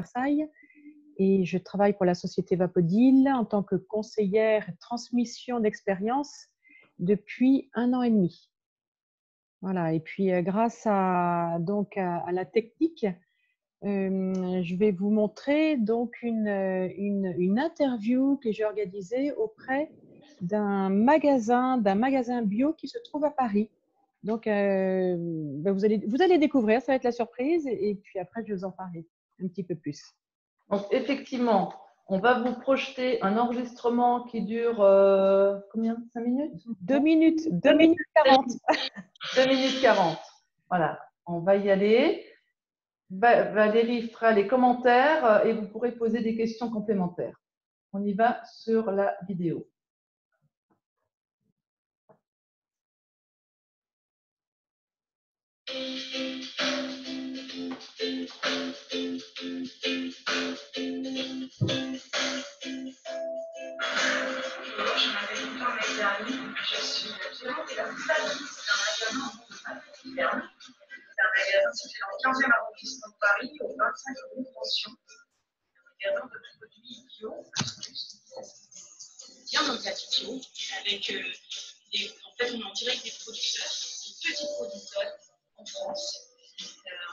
Versailles et je travaille pour la société Vapodil en tant que conseillère transmission d'expérience depuis 1 an et demi. Voilà, et puis grâce à la technique, je vais vous montrer donc une interview que j'ai organisée auprès d'un magasin bio qui se trouve à Paris. Donc, vous allez découvrir, ça va être la surprise, et puis après, je vais vous en parler un petit peu plus. Donc, effectivement, on va vous projeter un enregistrement qui dure combien? 5 minutes? 2 minutes 40. 2 minutes 40. Voilà, on va y aller. Valérie fera les commentaires et vous pourrez poser des questions complémentaires. On y va sur la vidéo. Bonjour, je m'appelle Victor Mezzani, je suis gérante et la fondatrice d'un magasin en Ferme. C'est un magasin situé dans le 15e arrondissement de Paris, au 25 rue de Pension. Un magasin de produits bio, bien dans le cadre bio, avec en fait, on est en direct des producteurs, des petits producteurs en France.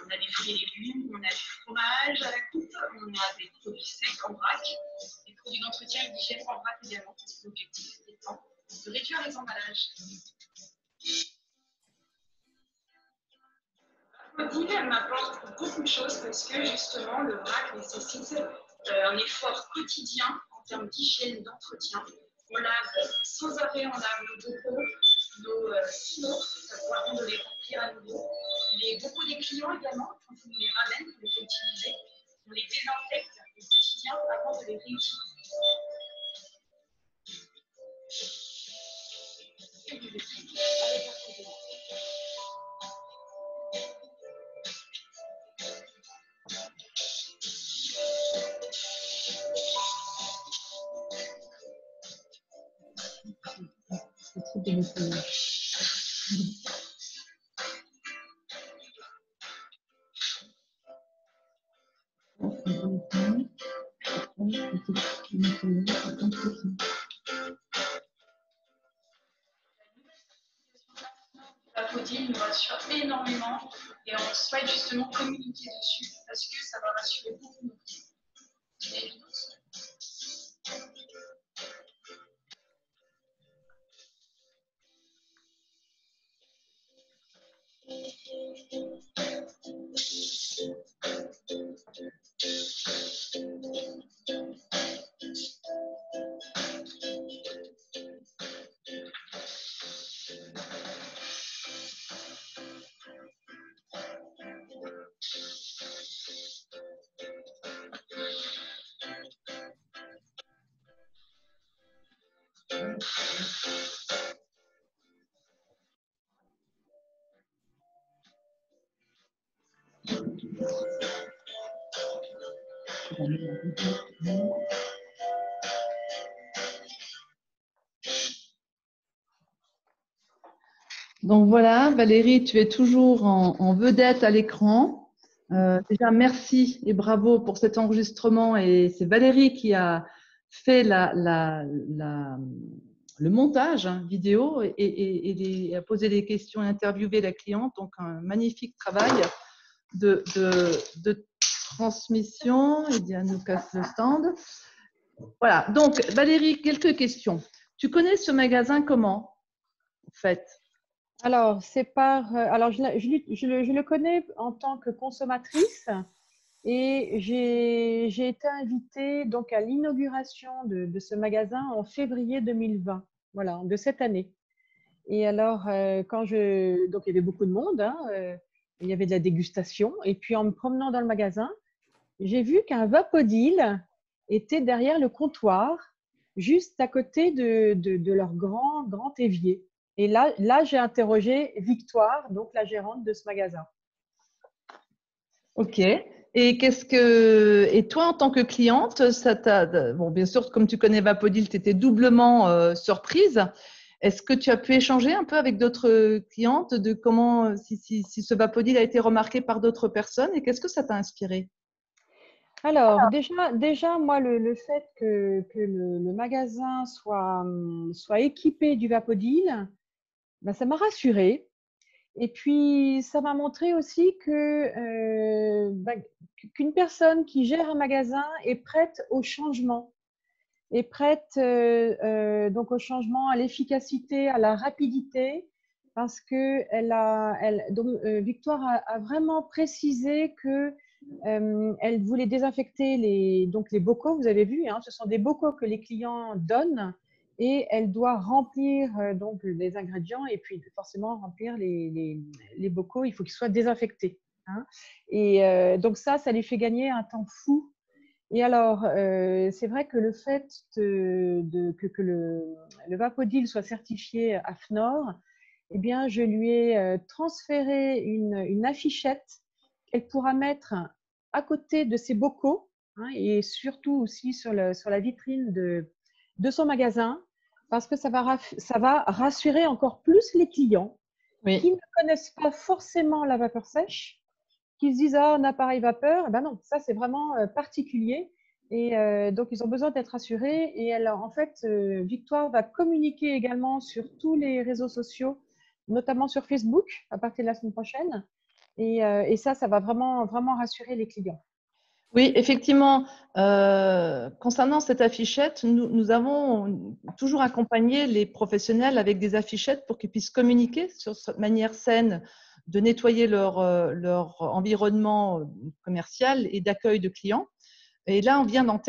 On a des fruits et légumes, on a du fromage à la coupe, on a des produits secs en vrac, des produits d'entretien et d'hygiène en vrac également. L'objectif étant de réduire les emballages. Vapodil, elle m'apporte beaucoup de choses parce que justement le vrac nécessite un effort quotidien en termes d'hygiène, d'entretien. On lave sans arrêt, on lave nos bocaux, nos silos, avant de les remplir à nouveau. Les bocaux des clients également, quand on nous les ramène, pour les utiliser, on les désinfecte au quotidien avant de les réutiliser. Vapodil nous rassure énormément et on souhaite justement communiquer dessus parce que ça va rassurer beaucoup nos clients. Donc voilà, Valérie, tu es toujours en vedette à l'écran. Déjà, merci et bravo pour cet enregistrement. Et c'est Valérie qui a fait le montage vidéo et a posé des questions et interviewé la cliente. Donc, un magnifique travail de transmission. Et Diane nous casse le stand. Voilà, donc Valérie, quelques questions. Tu connais ce magasin comment, en fait? Alors, je le connais en tant que consommatrice et j'ai été invitée donc à l'inauguration de ce magasin en février 2020, voilà, de cette année. Et alors, donc il y avait beaucoup de monde, hein, il y avait de la dégustation. Et puis en me promenant dans le magasin, j'ai vu qu'un Vapodil était derrière le comptoir, juste à côté de leur grand évier. Et là j'ai interrogé Victoire, donc la gérante de ce magasin. Ok. Et toi, en tant que cliente, bon, bien sûr, comme tu connais Vapodil, tu étais doublement surprise. Est-ce que tu as pu échanger un peu avec d'autres clientes de comment, si ce Vapodil a été remarqué par d'autres personnes et qu'est-ce que ça t'a inspiré? Alors, déjà moi, le fait que le magasin soit équipé du Vapodil, ben, ça m'a rassurée. Et puis, ça m'a montré aussi qu'une personne qui gère un magasin est prête au changement, est prête donc au changement, à l'efficacité, à la rapidité, parce que Victoire a vraiment précisé que elle voulait désinfecter donc les bocaux. Vous avez vu, hein, ce sont des bocaux que les clients donnent et elle doit remplir donc les ingrédients et puis forcément remplir les bocaux. Il faut qu'ils soient désinfectés, hein. Et donc ça lui fait gagner un temps fou. Et alors, c'est vrai que le fait que le Vapodil soit certifié AFNOR, eh bien, je lui ai transféré une affichette qu'elle pourra mettre à côté de ses bocaux, hein, et surtout aussi sur la vitrine de son magasin, parce que ça va rassurer encore plus les clients Oui. qui ne connaissent pas forcément la vapeur sèche, qui se disent ah, un appareil vapeur. Eh ben non, ça c'est vraiment particulier. Et donc ils ont besoin d'être rassurés. Et alors en fait, Victoire va communiquer également sur tous les réseaux sociaux, notamment sur Facebook à partir de la semaine prochaine. Et ça va vraiment, vraiment rassurer les clients. Oui, effectivement, concernant cette affichette, nous avons toujours accompagné les professionnels avec des affichettes pour qu'ils puissent communiquer sur cette manière saine de nettoyer leur environnement commercial et d'accueil de clients. Et là, on vient d'en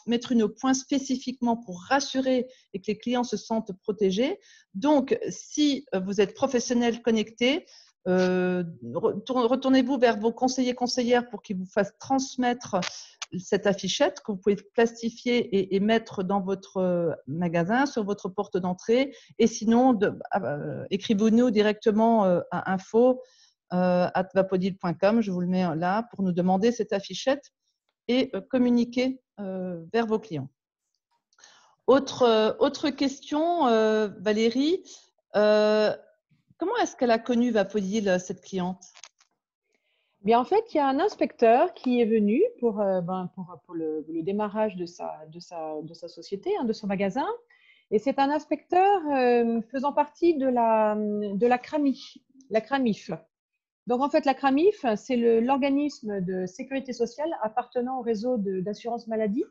mettre une au point spécifiquement pour rassurer et que les clients se sentent protégés. Donc, si vous êtes professionnel connecté, retournez-vous vers vos conseillers, conseillères pour qu'ils vous fassent transmettre cette affichette que vous pouvez plastifier et mettre dans votre magasin, sur votre porte d'entrée. Et sinon, écrivez-nous directement à info@vapodil.com, je vous le mets là, pour nous demander cette affichette et communiquer vers vos clients. Autre question, Valérie. Comment est-ce qu'elle a connu Vapodil, cette cliente? Bien, en fait, il y a un inspecteur qui est venu pour le démarrage de sa société, hein, de son magasin. Et c'est un inspecteur faisant partie de la CRAMIF. Donc, en fait, la CRAMIF, c'est l'organisme de sécurité sociale appartenant au réseau d'assurance maladie.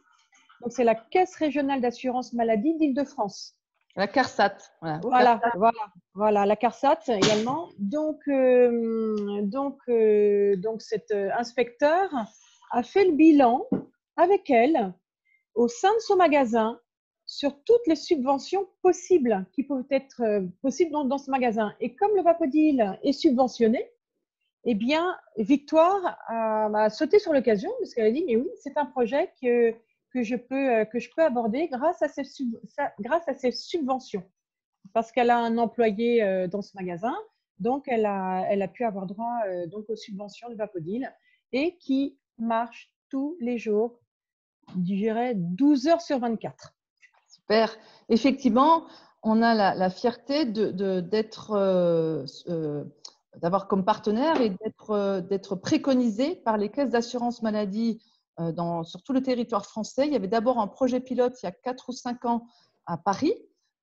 Donc, c'est la Caisse régionale d'assurance maladie d'Île-de-France. La CARSAT. Voilà, la CARSAT également. Donc cet inspecteur a fait le bilan avec elle au sein de son magasin sur toutes les subventions possibles qui peuvent être possibles dans ce magasin. Et comme le Vapodil est subventionné, eh bien, Victoire a sauté sur l'occasion parce qu'elle a dit, mais oui, c'est un projet que je peux aborder grâce à ces subventions. Parce qu'elle a un employé dans ce magasin, donc elle a pu avoir droit donc aux subventions de Vapodil et qui marche tous les jours, je dirais 12 heures sur 24. Super. Effectivement, on a la fierté d'avoir comme partenaire et d'être préconisé par les caisses d'assurance maladie sur tout le territoire français. Il y avait d'abord un projet pilote il y a 4 ou 5 ans à Paris,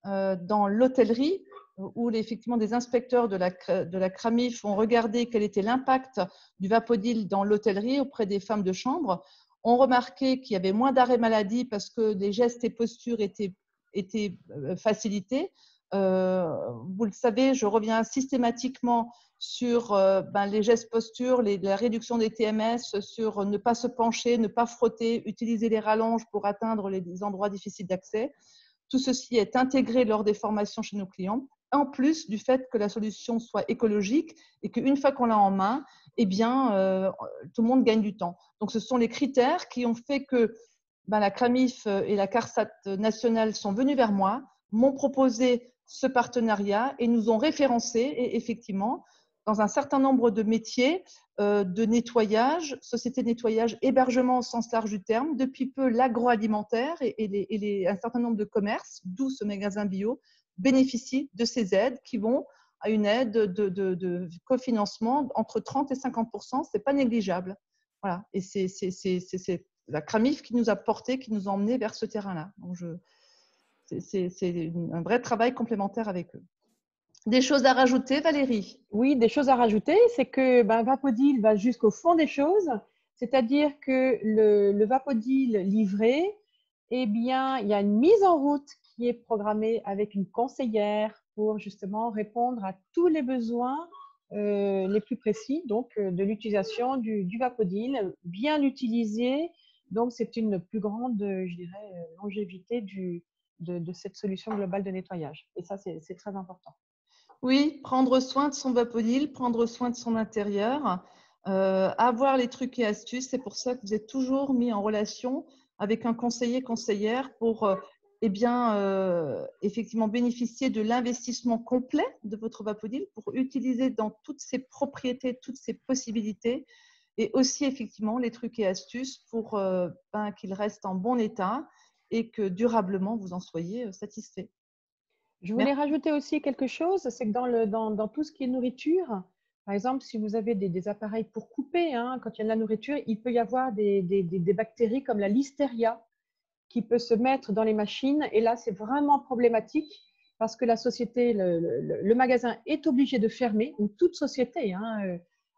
dans l'hôtellerie, où effectivement des inspecteurs de la CRAMIF ont regardé quel était l'impact du Vapodil dans l'hôtellerie auprès des femmes de chambre. On remarquait qu'il y avait moins d'arrêts maladie parce que les gestes et postures étaient facilités. Vous le savez, je reviens systématiquement sur les gestes postures, la réduction des TMS, sur ne pas se pencher, ne pas frotter, utiliser les rallonges pour atteindre les endroits difficiles d'accès. Tout ceci est intégré lors des formations chez nos clients, en plus du fait que la solution soit écologique et qu'une fois qu'on l'a en main, eh bien, tout le monde gagne du temps. Donc, ce sont les critères qui ont fait que la CRAMIF et la CARSAT nationale sont venus vers moi, m'ont proposé ce partenariat et nous ont référencé. Et effectivement, dans un certain nombre de métiers de nettoyage, société de nettoyage, hébergement au sens large du terme, depuis peu l'agroalimentaire et un certain nombre de commerces, d'où ce magasin bio, bénéficient de ces aides qui vont à une aide de cofinancement entre 30 et 50%. Ce n'est pas négligeable. Voilà. Et c'est la Cramif qui nous a porté, qui nous a emmenés vers ce terrain-là. Donc, c'est un vrai travail complémentaire avec eux. Des choses à rajouter, Valérie? Oui, des choses à rajouter, c'est que Vapodil va jusqu'au fond des choses, c'est-à-dire que le Vapodil livré, eh bien, il y a une mise en route qui est programmée avec une conseillère pour justement répondre à tous les besoins les plus précis donc de l'utilisation du Vapodil, bien utilisé. Donc, c'est une plus grande, je dirais, longévité de cette solution globale de nettoyage. Et ça, c'est très important. Oui, prendre soin de son Vapodil, prendre soin de son intérieur, avoir les trucs et astuces. C'est pour ça que vous êtes toujours mis en relation avec un conseiller, conseillère pour effectivement bénéficier de l'investissement complet de votre Vapodil pour utiliser dans toutes ses propriétés, toutes ses possibilités et aussi effectivement les trucs et astuces pour qu'il reste en bon état et que durablement vous en soyez satisfait. Je voulais rajouter aussi quelque chose, c'est que dans tout ce qui est nourriture, par exemple, si vous avez des appareils pour couper, hein, quand il y a de la nourriture, il peut y avoir des bactéries comme la listeria qui peut se mettre dans les machines. Et là, c'est vraiment problématique parce que la société, le magasin est obligé de fermer, ou toute société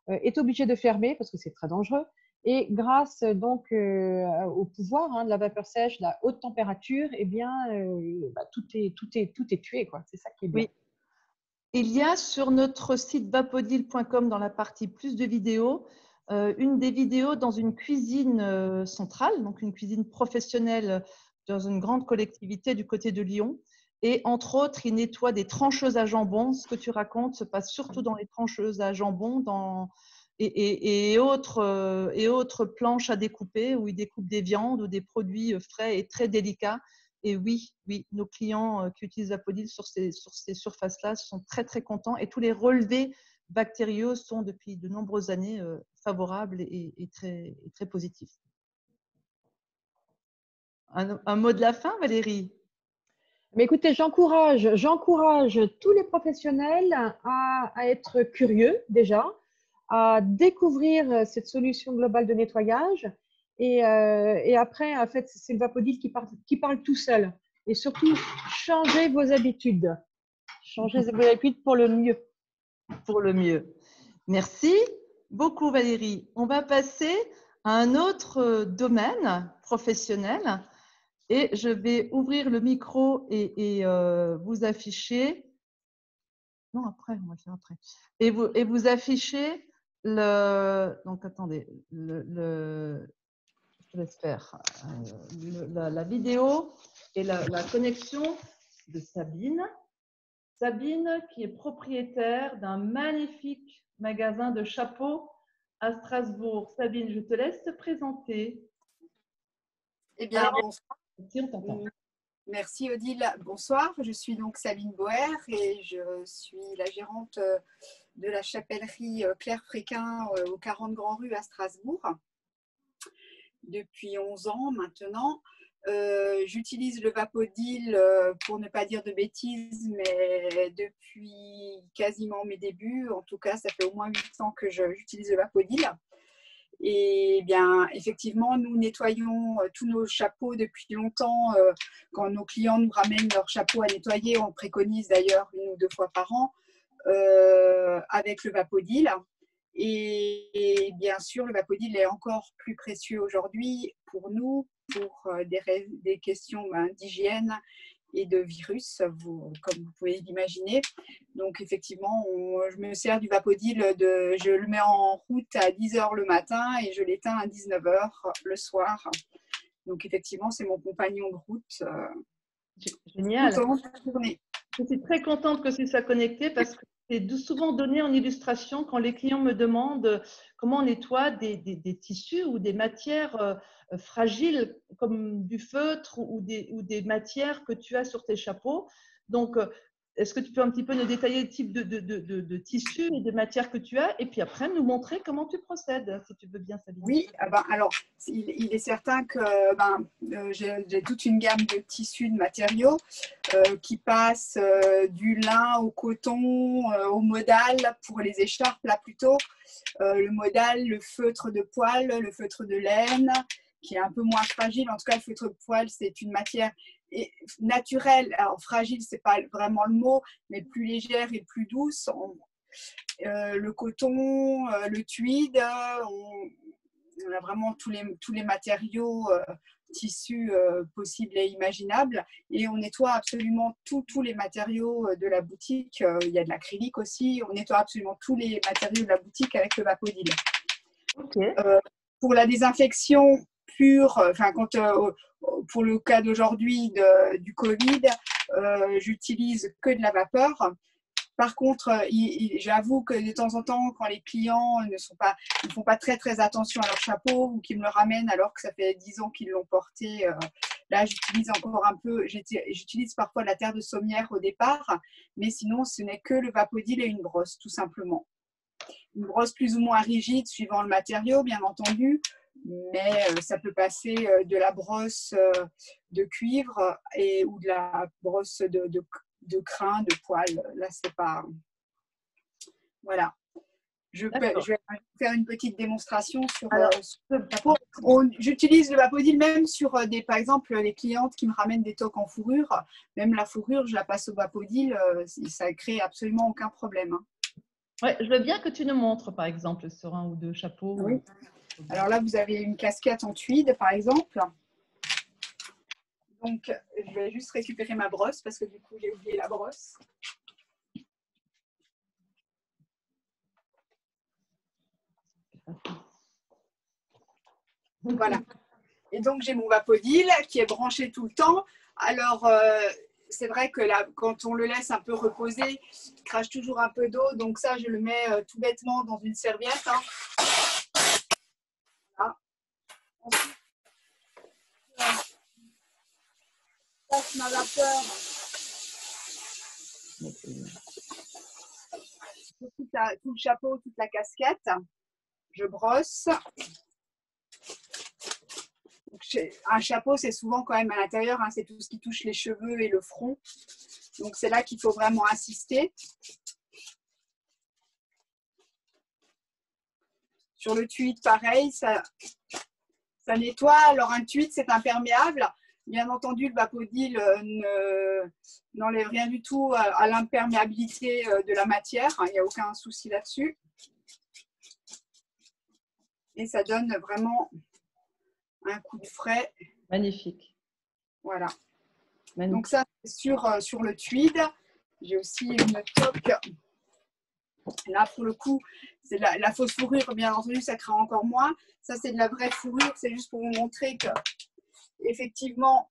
est obligée de fermer parce que c'est très dangereux. Et grâce donc au pouvoir de la vapeur sèche, la haute température, eh bien, tout est tué, quoi. C'est ça qui est bien. Oui. Il y a sur notre site vapodil.com dans la partie plus de vidéos, une des vidéos dans une cuisine centrale, donc une cuisine professionnelle dans une grande collectivité du côté de Lyon. Et entre autres, il nettoie des trancheuses à jambon. Ce que tu racontes se passe surtout dans les trancheuses à jambon et autres planches à découper où il découpe des viandes ou des produits frais et très délicats. Et oui, nos clients qui utilisent Vapodil sur ces surfaces-là sont très, très contents. Et tous les relevés bactériaux sont depuis de nombreuses années favorables et très positifs. Un mot de la fin, Valérie? Mais écoutez, j'encourage tous les professionnels à être curieux déjà, à découvrir cette solution globale de nettoyage. Et après, en fait, c'est le Vapodil qui parle tout seul. Et surtout, changez vos habitudes. Changez vos habitudes pour le mieux. Pour le mieux. Merci beaucoup, Valérie. On va passer à un autre domaine professionnel. Et je vais ouvrir le micro et vous afficher. Non, après, on va le faire après. Et vous afficher le. Donc, attendez. Je laisse faire la vidéo et la connexion de Sabine. Sabine, qui est propriétaire d'un magnifique magasin de chapeaux à Strasbourg. Sabine, je te laisse te présenter. Eh bien, bonsoir. Si, on t'entend. Merci Odile. Bonsoir, je suis donc Sabine Boer et je suis la gérante de la chapellerie Claire Fréquin au 40 Grand Rue à Strasbourg depuis 11 ans maintenant. J'utilise le Vapodil, pour ne pas dire de bêtises, mais depuis quasiment mes débuts. En tout cas, ça fait au moins 8 ans que j'utilise le Vapodil. Et bien, effectivement, nous nettoyons tous nos chapeaux depuis longtemps. Quand nos clients nous ramènent leurs chapeaux à nettoyer, on préconise d'ailleurs 1 ou 2 fois par an avec le Vapodil. Et bien sûr, le Vapodil est encore plus précieux aujourd'hui pour nous, pour des questions d'hygiène et de virus, comme vous pouvez l'imaginer. Donc effectivement, je me sers du Vapodil, je le mets en route à 10h le matin et je l'éteins à 19h le soir. Donc effectivement, c'est mon compagnon de route. Génial. Tout au long de la journée. Je suis très contente que c'est ça connecté parce que c'est souvent donné en illustration quand les clients me demandent comment on nettoie des tissus ou des matières fragiles comme du feutre ou des matières que tu as sur tes chapeaux. Donc, est-ce que tu peux un petit peu nous détailler le type de tissus et de matières que tu as et puis après nous montrer comment tu procèdes, si tu veux bien, Sabine? Oui, alors il est certain que j'ai toute une gamme de tissus, de matériaux qui passent du lin au coton, au modal pour les écharpes là plutôt, le modal, le feutre de poil, le feutre de laine, qui est un peu moins fragile. En tout cas, le feutre de poêle, c'est une matière naturelle. Alors, fragile, ce n'est pas vraiment le mot, mais plus légère et plus douce. Le coton, le tweed, on a vraiment tous les matériaux, tissus possibles et imaginables. Et on nettoie absolument tous les matériaux de la boutique. Il y a de l'acrylique aussi. On nettoie absolument tous les matériaux de la boutique avec le Vapodil. Okay. Pour la désinfection pure, pour le cas d'aujourd'hui du Covid, j'utilise que de la vapeur. Par contre, j'avoue que de temps en temps, quand les clients ne font pas très très attention à leur chapeau ou qu'ils me le ramènent alors que ça fait 10 ans qu'ils l'ont porté, là j'utilise encore un peu, j'utilise parfois de la terre de sommière au départ, mais sinon ce n'est que le Vapodil et une brosse tout simplement. Une brosse plus ou moins rigide suivant le matériau bien entendu, mais ça peut passer de la brosse de cuivre ou de la brosse de crin, de poil. Là, c'est pas... Voilà. Je vais faire une petite démonstration sur le chapeau. J'utilise le Vapodil même sur par exemple, les clientes qui me ramènent des toques en fourrure. Même la fourrure, je la passe au Vapodil. Ça crée absolument aucun problème. Hein. Ouais, je veux bien que tu nous montres, par exemple, sur un ou deux chapeaux. Oui. Alors là, vous avez une casquette en tweed, par exemple. Donc, je vais juste récupérer ma brosse parce que du coup, j'ai oublié la brosse. Voilà. Et donc, j'ai mon Vapodil qui est branché tout le temps. Alors, c'est vrai que là, quand on le laisse un peu reposer, il crache toujours un peu d'eau. Donc ça, je le mets tout bêtement dans une serviette. Hein. Voilà. Ensuite, je passe ma vapeur sur tout le chapeau, toute la casquette. Je brosse. Donc, un chapeau, c'est souvent quand même à l'intérieur, hein, c'est tout ce qui touche les cheveux et le front. Donc, c'est là qu'il faut vraiment insister. Sur le tweed, pareil, ça nettoie. Alors, un tweed, c'est imperméable. Bien entendu, le Vapodil n'enlève rien du tout à l'imperméabilité de la matière. Il n'y a aucun souci là-dessus. Et ça donne vraiment un coup de frais. Magnifique. Voilà. Magnifique. Donc ça, c'est sur le tweed. J'ai aussi une toque. Là, pour le coup, c'est la fausse fourrure. Bien entendu, ça craint encore moins. Ça, c'est de la vraie fourrure. C'est juste pour vous montrer que, effectivement...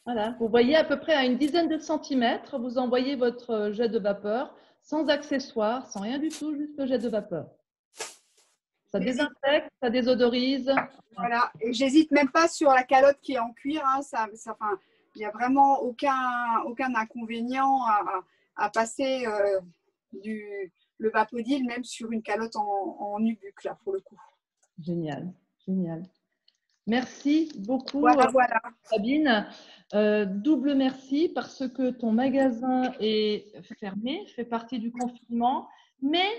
Voilà. Vous voyez à peu près à une dizaine de centimètres, vous envoyez votre jet de vapeur sans accessoires, sans rien du tout, juste le jet de vapeur. Ça désinfecte, ça désodorise. Voilà, et j'hésite même pas sur la calotte qui est en cuir. Hein. Il n'y a vraiment aucun inconvénient à passer le Vapodil, même sur une calotte en nubuck, là, pour le coup. Génial, génial. Merci beaucoup, voilà. Sabine. Double merci parce que ton magasin est fermé, fait partie du confinement. Mais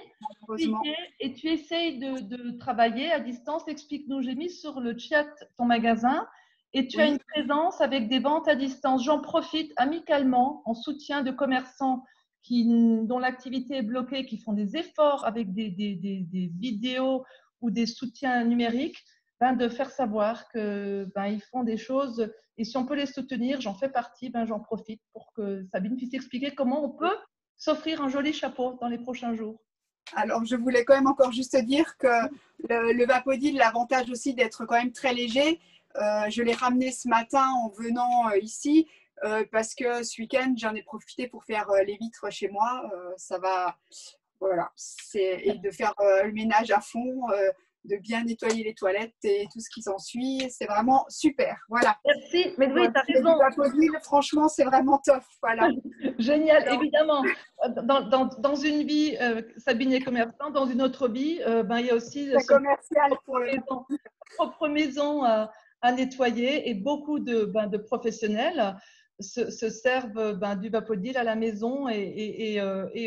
tu essayes de travailler à distance. Explique-nous, j'ai mis sur le chat ton magasin et tu as une présence avec des ventes à distance. J'en profite amicalement en soutien de commerçants dont l'activité est bloquée, qui font des efforts avec des vidéos ou des soutiens numériques, de faire savoir qu'ils font des choses et si on peut les soutenir, j'en fais partie, j'en profite pour que Sabine puisse expliquer comment on peut s'offrir un joli chapeau dans les prochains jours. Alors, je voulais quand même encore juste dire que le Vapodil, l'avantage aussi d'être quand même très léger. Je l'ai ramené ce matin en venant ici parce que ce week-end, j'en ai profité pour faire les vitres chez moi. Ça va, voilà, et de faire le ménage à fond, de bien nettoyer les toilettes et tout ce qui s'ensuit. C'est vraiment super. Voilà. Merci. Mais oui, tu as raison. Vapodil, franchement, c'est vraiment top. Voilà. Génial. Alors, évidemment, dans une vie, Sabine est commerçante, dans une autre vie, il y a aussi propre maison à nettoyer et beaucoup de professionnels se servent du Vapodil à la maison et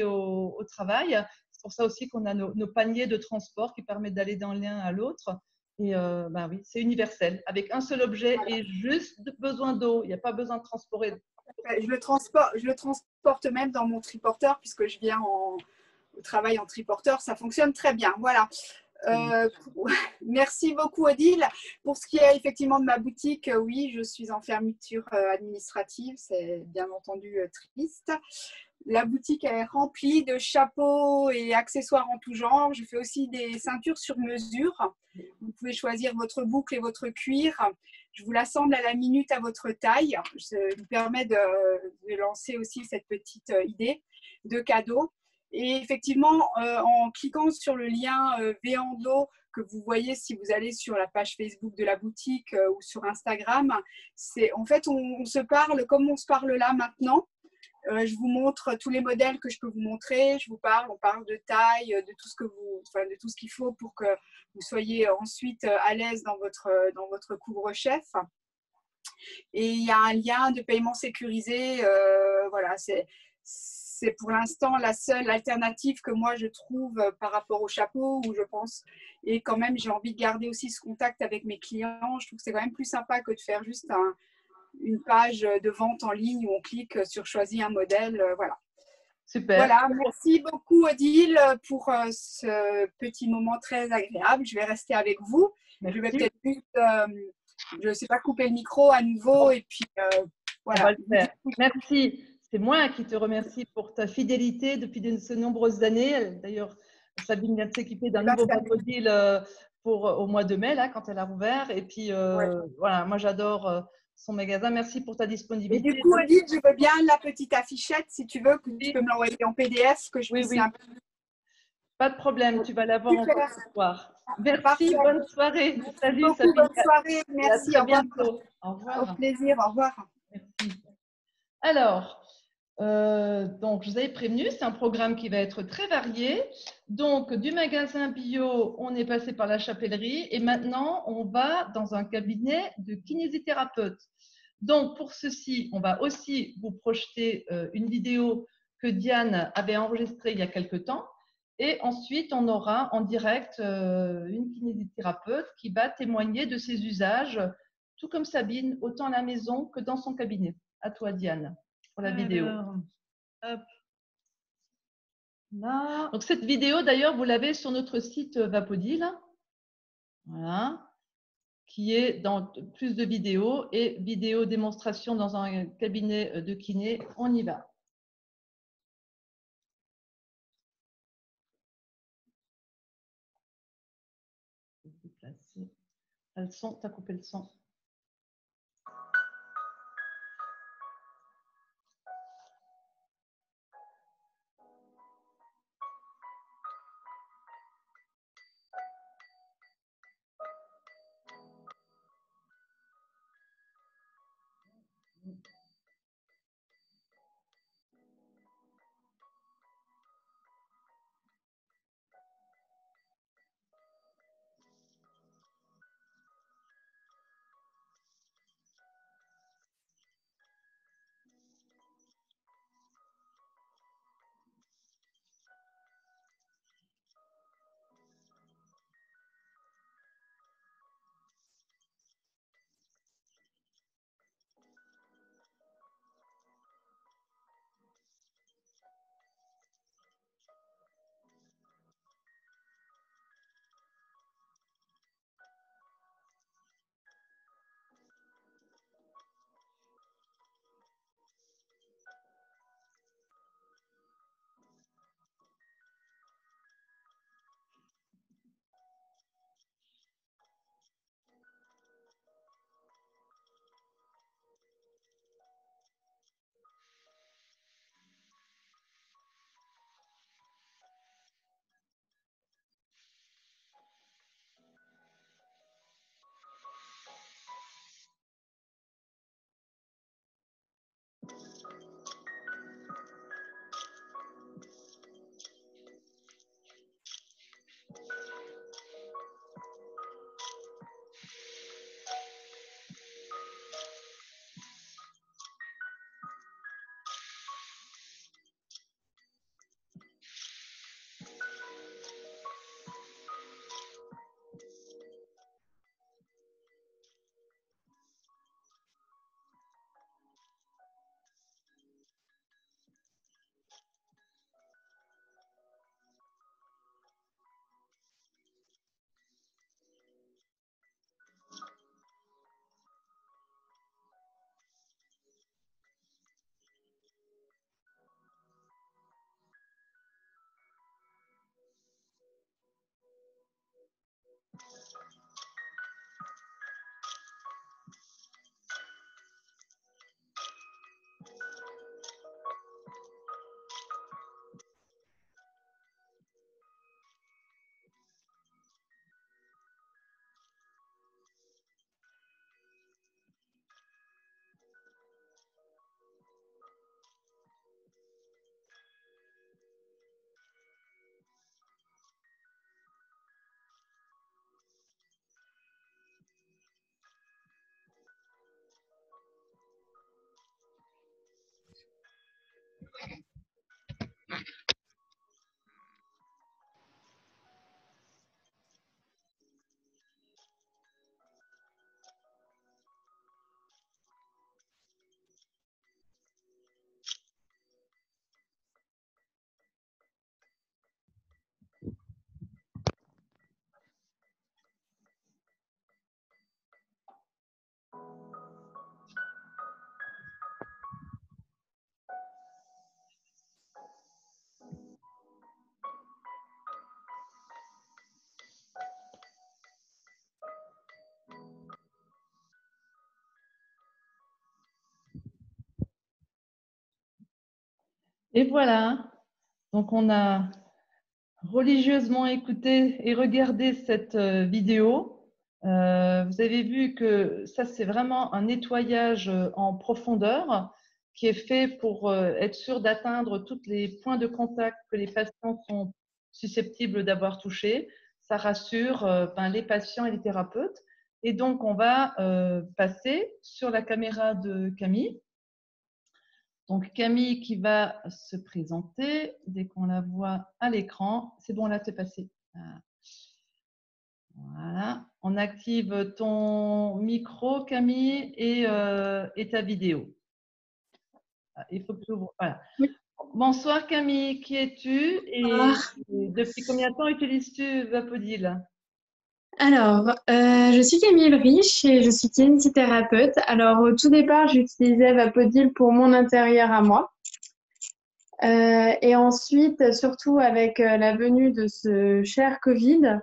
au travail. C'est pour ça aussi qu'on a nos paniers de transport qui permettent d'aller d'un lien à l'autre. Et bah oui, c'est universel, avec un seul objet et juste besoin d'eau. Il n'y a pas besoin de transporter. Je le transporte même dans mon triporteur puisque je viens au travail en triporteur. Ça fonctionne très bien. Voilà. Merci beaucoup, Odile. Pour ce qui est effectivement de ma boutique, oui, je suis en fermeture administrative. C'est bien entendu triste. La boutique est remplie de chapeaux et accessoires en tout genre. Je fais aussi des ceintures sur mesure. Vous pouvez choisir votre boucle et votre cuir. Je vous l'assemble à la minute à votre taille. Ça vous permet de lancer aussi cette petite idée de cadeau. Et effectivement, en cliquant sur le lien Véando que vous voyez si vous allez sur la page Facebook de la boutique ou sur Instagram, en fait, on se parle comme on se parle là maintenant. Je vous montre tous les modèles que je peux vous montrer. On parle de taille, de tout ce qu'il faut pour que vous soyez ensuite à l'aise dans votre couvre-chef. Et il y a un lien de paiement sécurisé. Voilà, c'est pour l'instant la seule alternative que moi je trouve par rapport au chapeau, où je pense. Et quand même, j'ai envie de garder aussi ce contact avec mes clients. Je trouve que c'est quand même plus sympa que de faire juste une page de vente en ligne où on clique sur choisir un modèle. Voilà. Super. Voilà, merci beaucoup Odile pour ce petit moment très agréable. Je vais rester avec vous. Merci. Je vais peut-être juste, je ne sais pas, couper le micro à nouveau et puis voilà. On va le faire. Merci. C'est moi qui te remercie pour ta fidélité depuis de nombreuses années. D'ailleurs, Sabine vient de s'équiper d'un nouveau Vapodil au mois de mai, là, quand elle a rouvert. Et puis, voilà, moi, j'adore son magasin. Merci pour ta disponibilité. Et du coup, Odile, je veux bien la petite affichette, si tu veux, que tu peux me l'envoyer en PDF, que je puisse un peu… Pas de problème, tu vas l'avoir encore ce soir. Merci, parfait. Bonne soirée. Salut, Sabine. Bonne soirée, merci. À très bientôt. Au revoir. Au plaisir, au revoir. Merci. Alors, donc, je vous avais prévenu, c'est un programme qui va être très varié. Donc, du magasin bio, on est passé par la chapellerie et maintenant, on va dans un cabinet de kinésithérapeute. Donc, pour ceci, on va aussi vous projeter une vidéo que Diane avait enregistrée il y a quelque temps. Et ensuite, on aura en direct une kinésithérapeute qui va témoigner de ses usages, tout comme Sabine, autant à la maison que dans son cabinet. À toi, Diane, pour la vidéo. Hop. Là. Donc, cette vidéo, d'ailleurs, vous l'avez sur notre site Vapodil. Voilà. Qui est dans plus de vidéos et vidéo démonstration dans un cabinet de kiné. On y va. Le son, tu as coupé le son. Et voilà, donc on a religieusement écouté et regardé cette vidéo. Vous avez vu que ça, c'est vraiment un nettoyage en profondeur qui est fait pour être sûr d'atteindre tous les points de contact que les patients sont susceptibles d'avoir touchés. Ça rassure les patients et les thérapeutes. Et donc, on va passer sur la caméra de Camille. Donc, Camille qui va se présenter dès qu'on la voit à l'écran. C'est bon, là, c'est passé. Voilà. On active ton micro, Camille, et ta vidéo. Il faut que tu ouvres. Voilà. Oui. Bonsoir, Camille. Qui es-tu et depuis combien de temps utilises-tu Vapodil? Alors, je suis Camille Rich et je suis kinésithérapeute. Alors, au tout départ, j'utilisais Vapodil pour mon intérieur à moi. Et ensuite, surtout avec la venue de ce cher Covid,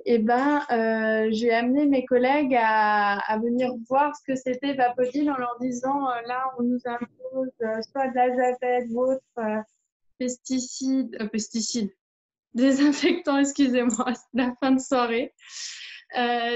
j'ai amené mes collègues à venir voir ce que c'était Vapodil en leur disant là, on nous impose soit de l'azafate ou autre pesticides, désinfectants, excusez-moi, c'est la fin de soirée,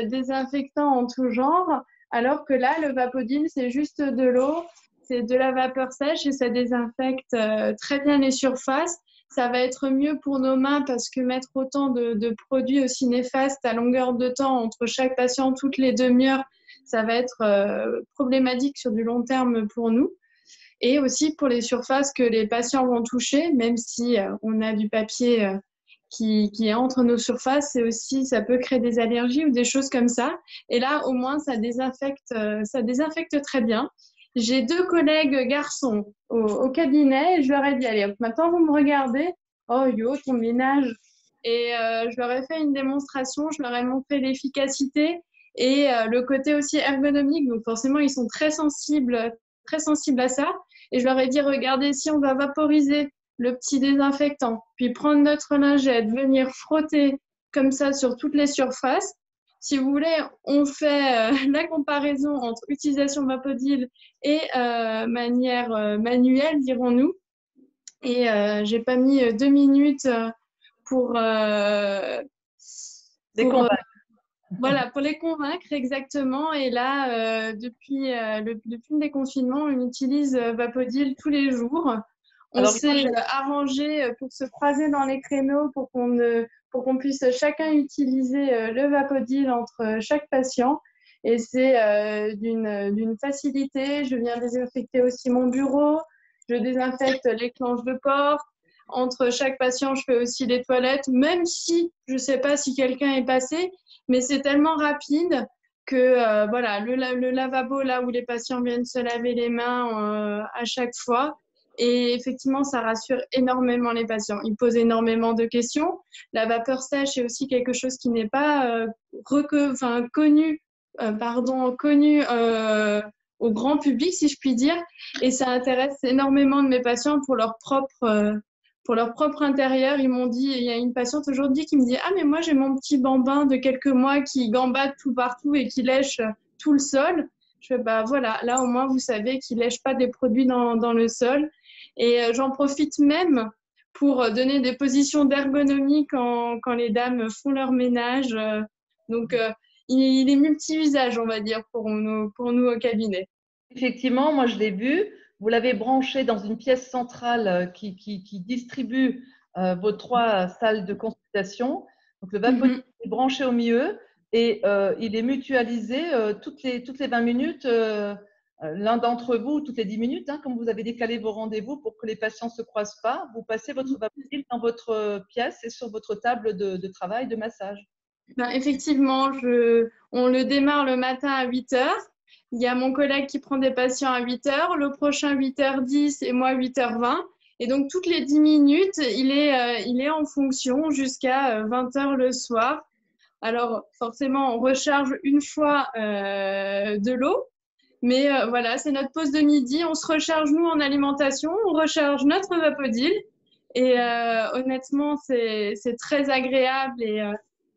désinfectants en tout genre, alors que là, le Vapodil, c'est juste de l'eau, c'est de la vapeur sèche et ça désinfecte très bien les surfaces. Ça va être mieux pour nos mains parce que mettre autant de produits aussi néfastes à longueur de temps entre chaque patient toutes les demi-heures, ça va être problématique sur du long terme pour nous. Et aussi pour les surfaces que les patients vont toucher, même si on a du papier qui est entre nos surfaces, et aussi ça peut créer des allergies ou des choses comme ça. Et là, au moins, ça désinfecte très bien. J'ai 2 collègues garçons au cabinet et je leur ai dit, allez, maintenant vous me regardez, oh yo, ton ménage. Et je leur ai fait une démonstration, je leur ai montré l'efficacité et le côté aussi ergonomique. Donc forcément, ils sont très sensibles à ça. Et je leur ai dit, regardez, si on va vaporiser le petit désinfectant, puis prendre notre lingette, venir frotter comme ça sur toutes les surfaces. Si vous voulez, on fait la comparaison entre utilisation Vapodil et manière manuelle, dirons-nous. Et j'ai pas mis 2 minutes pour les convaincre. Voilà, pour les convaincre, exactement. Et là, depuis le déconfinement, on utilise Vapodil tous les jours. On s'est arrangé pour se croiser dans les créneaux pour qu'on puisse chacun utiliser le Vapodil entre chaque patient. Et c'est d'une facilité. Je viens désinfecter aussi mon bureau. Je désinfecte les planches de porte. Entre chaque patient, je fais aussi les toilettes, même si je ne sais pas si quelqu'un est passé, mais c'est tellement rapide que voilà, le lavabo, là où les patients viennent se laver les mains à chaque fois. Et effectivement, ça rassure énormément les patients. Ils posent énormément de questions. La vapeur sèche est aussi quelque chose qui n'est pas connu au grand public, si je puis dire. Et ça intéresse énormément de mes patients pour leur propre intérieur. Ils m'ont dit, il y a une patiente aujourd'hui qui me dit « Ah, mais moi, j'ai mon petit bambin de quelques mois qui gambade tout partout et qui lèche tout le sol. » Je fais « Bah voilà, là, au moins, vous savez qu'il ne lèche pas des produits dans le sol. » Et j'en profite même pour donner des positions d'ergonomie quand les dames font leur ménage. Donc, il est multi-usage, on va dire, pour nous au cabinet. Effectivement, moi, je l'ai vu. Vous l'avez branché dans une pièce centrale qui distribue vos 3 salles de consultation. Donc, le Vapodil est branché au milieu et il est mutualisé toutes les 20 minutes. L'un d'entre vous, toutes les 10 minutes, comme vous avez décalé vos rendez-vous pour que les patients ne se croisent pas, vous passez votre Vapodil dans votre pièce et sur votre table de travail, de massage. Ben, effectivement, on le démarre le matin à 8h. Il y a mon collègue qui prend des patients à 8h, le prochain 8h10 et moi 8h20. Et donc, toutes les 10 minutes, il est en fonction jusqu'à 20h le soir. Alors, forcément, on recharge une fois de l'eau. Mais voilà, c'est notre pause de midi. On se recharge, nous, en alimentation. On recharge notre Vapodil. Et honnêtement, c'est très agréable. Et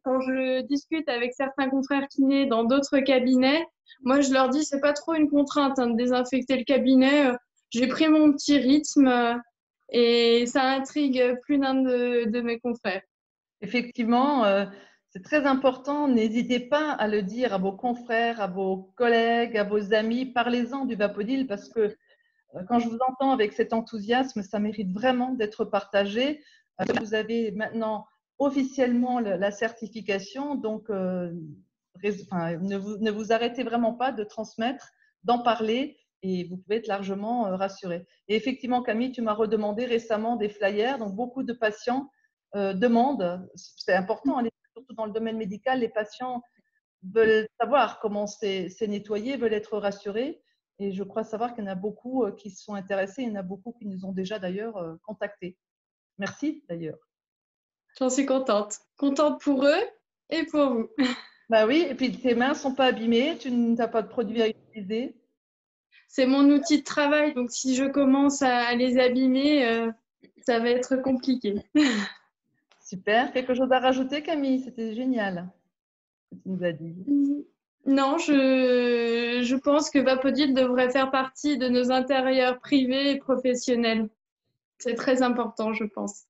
quand je discute avec certains confrères kinés dans d'autres cabinets, moi, je leur dis, c'est pas trop une contrainte de désinfecter le cabinet. J'ai pris mon petit rythme. Et ça intrigue plus d'un de mes confrères. Effectivement, c'est très important. N'hésitez pas à le dire à vos confrères, à vos collègues, à vos amis. Parlez-en du Vapodil parce que quand je vous entends avec cet enthousiasme, ça mérite vraiment d'être partagé. Vous avez maintenant officiellement la certification, donc ne vous arrêtez vraiment pas de transmettre, d'en parler et vous pouvez être largement rassuré. Et effectivement, Camille, tu m'as redemandé récemment des flyers, donc beaucoup de patients demandent, c'est important, surtout dans le domaine médical, les patients veulent savoir comment c'est nettoyé, veulent être rassurés. Et je crois savoir qu'il y en a beaucoup qui se sont intéressés. Il y en a beaucoup qui nous ont déjà d'ailleurs contactés. Merci d'ailleurs. J'en suis contente. Contente pour eux et pour vous. Bah oui, et puis tes mains ne sont pas abîmées, tu n'as pas de produits à utiliser. C'est mon outil de travail, donc si je commence à les abîmer, ça va être compliqué. Super. Quelque chose à rajouter, Camille? C'était génial ce que tu nous as dit. Non, je pense que Vapodil devrait faire partie de nos intérieurs privés et professionnels. C'est très important, je pense.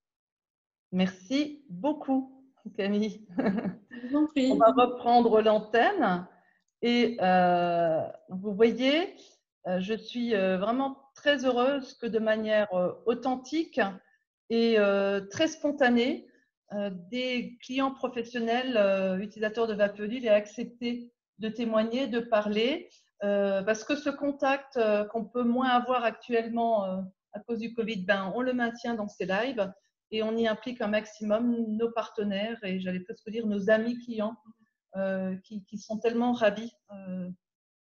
Merci beaucoup, Camille. Je vous en prie. On va reprendre l'antenne. Et vous voyez, je suis vraiment très heureuse que de manière authentique et très spontanée, des clients professionnels utilisateurs de Vapodil aient accepté de témoigner, de parler, parce que ce contact qu'on peut moins avoir actuellement à cause du Covid, ben, on le maintient dans ces lives et on y implique un maximum nos partenaires et j'allais presque dire nos amis clients qui sont tellement ravis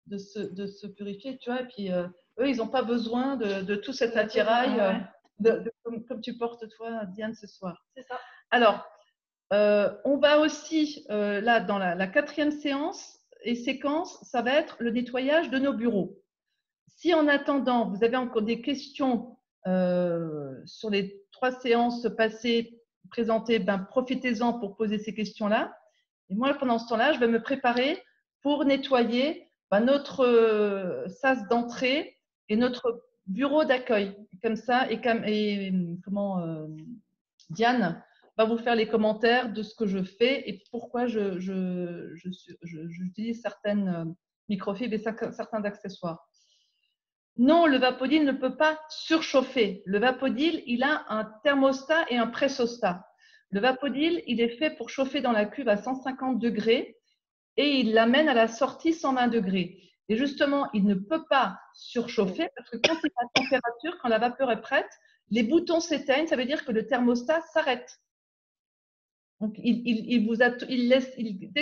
de se purifier, tu vois, et puis eux, ils n'ont pas besoin de tout cet attirail comme tu portes toi, Diane, ce soir. C'est ça. Alors, on va aussi, là, dans la quatrième séance et séquence, ça va être le nettoyage de nos bureaux. Si en attendant, vous avez encore des questions sur les 3 séances passées, présentées, ben, profitez-en pour poser ces questions-là. Et moi, pendant ce temps-là, je vais me préparer pour nettoyer ben, notre sas d'entrée et notre bureau d'accueil. Comme ça, Diane va vous faire les commentaires de ce que je fais et pourquoi j'utilise certaines microfibres et certains accessoires. Non, le Vapodil ne peut pas surchauffer. Le Vapodil, il a un thermostat et un pressostat. Le Vapodil, il est fait pour chauffer dans la cuve à 150 degrés et il l'amène à la sortie 120 degrés. Et justement, il ne peut pas surchauffer parce que quand il est à température, quand la vapeur est prête, les boutons s'éteignent, ça veut dire que le thermostat s'arrête. Donc, dès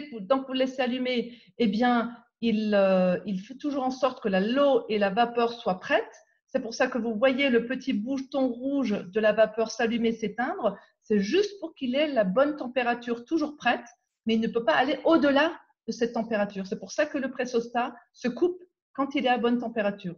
que vous laissez allumer, eh bien, il fait toujours en sorte que l'eau et la vapeur soient prêtes. C'est pour ça que vous voyez le petit bouton rouge de la vapeur s'allumer, s'éteindre. C'est juste pour qu'il ait la bonne température toujours prête, mais il ne peut pas aller au-delà de cette température. C'est pour ça que le pressostat se coupe quand il est à bonne température.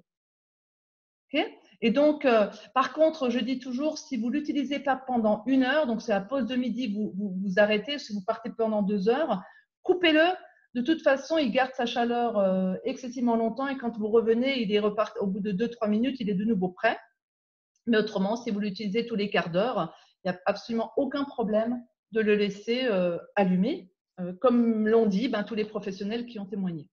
Okay? Et donc, par contre, je dis toujours, si vous ne l'utilisez pas pendant 1 heure, donc c'est la pause de midi, vous arrêtez, si vous partez pendant 2 heures, coupez-le. De toute façon, il garde sa chaleur excessivement longtemps et quand vous revenez, il est reparti au bout de 2-3 minutes, il est de nouveau prêt. Mais autrement, si vous l'utilisez tous les quarts d'heure, il n'y a absolument aucun problème de le laisser allumer, comme l'ont dit ben, tous les professionnels qui ont témoigné.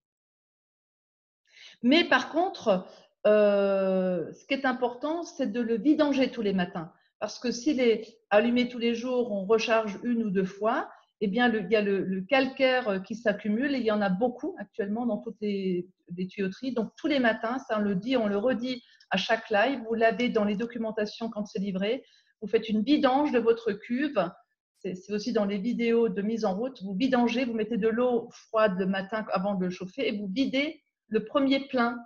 Mais par contre, ce qui est important, c'est de le vidanger tous les matins. Parce que s'il est allumé tous les jours, on recharge 1 ou 2 fois, eh bien, il y a le calcaire qui s'accumule et il y en a beaucoup actuellement dans toutes les tuyauteries. Donc, tous les matins, ça on le dit, on le redit à chaque live. Vous l'avez dans les documentations quand c'est livré. Vous faites une vidange de votre cuve. C'est aussi dans les vidéos de mise en route. Vous vidangez, vous mettez de l'eau froide le matin avant de le chauffer et vous videz le premier plein.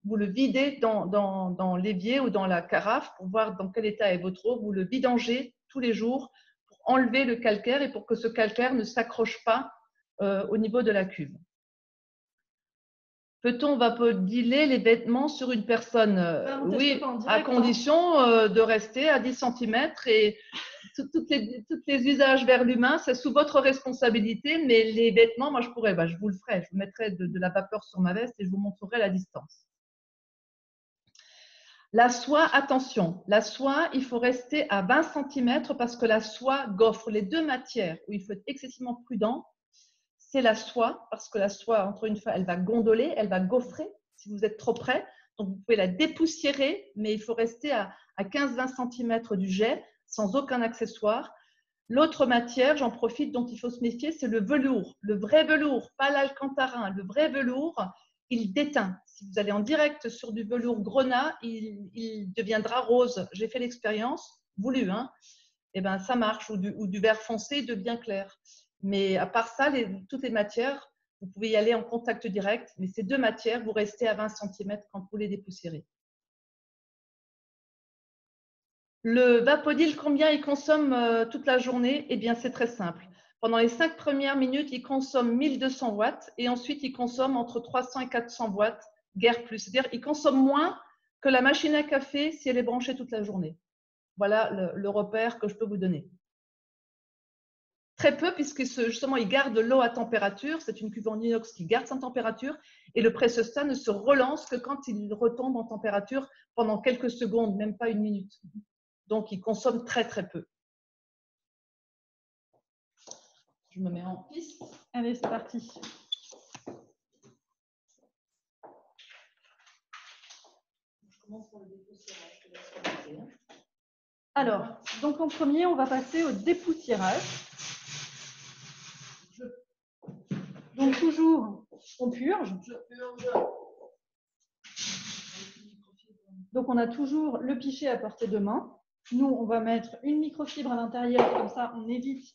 Vous le videz dans l'évier ou dans la carafe pour voir dans quel état est votre eau. Vous le vidangez tous les jours pour enlever le calcaire et pour que ce calcaire ne s'accroche pas au niveau de la cuve. Peut-on vapodiler les vêtements sur une personne? Oui, à condition de rester à 10 cm et tous les usages vers l'humain, c'est sous votre responsabilité, mais les vêtements, moi je pourrais, je vous le ferai, je vous mettrai de la vapeur sur ma veste et je vous montrerai la distance. La soie, attention, la soie, il faut rester à 20 cm parce que la soie gaufre. Les deux matières où il faut être excessivement prudent, c'est la soie, parce que la soie, encore une fois, elle va gondoler, elle va gaufrer si vous êtes trop près. Donc, vous pouvez la dépoussiérer, mais il faut rester à 15-20 cm du jet sans aucun accessoire. L'autre matière, j'en profite, dont il faut se méfier, c'est le velours. Le vrai velours, pas l'alcantarin, le vrai velours, il déteint. Si vous allez en direct sur du velours grenat, il deviendra rose. J'ai fait l'expérience, voulu, hein. Et ben, ça marche, ou du vert foncé, il devient clair. Mais à part ça, toutes les matières, vous pouvez y aller en contact direct, mais ces deux matières, vous restez à 20 cm quand vous les dépoussiérez. Le Vapodil, combien il consomme toute la journée? Eh bien, c'est très simple. Pendant les 5 premières minutes, il consomme 1200 watts et ensuite, il consomme entre 300 et 400 watts, guère plus. C'est-à-dire qu'il consomme moins que la machine à café si elle est branchée toute la journée. Voilà le repère que je peux vous donner. Très peu, puisque justement, il garde l'eau à température. C'est une cuve en inox qui garde sa température et le presse-sta ne se relance que quand il retombe en température pendant quelques secondes, même pas une minute. Donc, il consomme très, très peu. Je me mets en piste. Allez, c'est parti. Je commence par le dépoussiérage. Alors, donc en premier, on va passer au dépoussiérage. Donc, toujours, on purge. Donc, on a toujours le pichet à portée de main. Nous, on va mettre une microfibre à l'intérieur, comme ça, on évite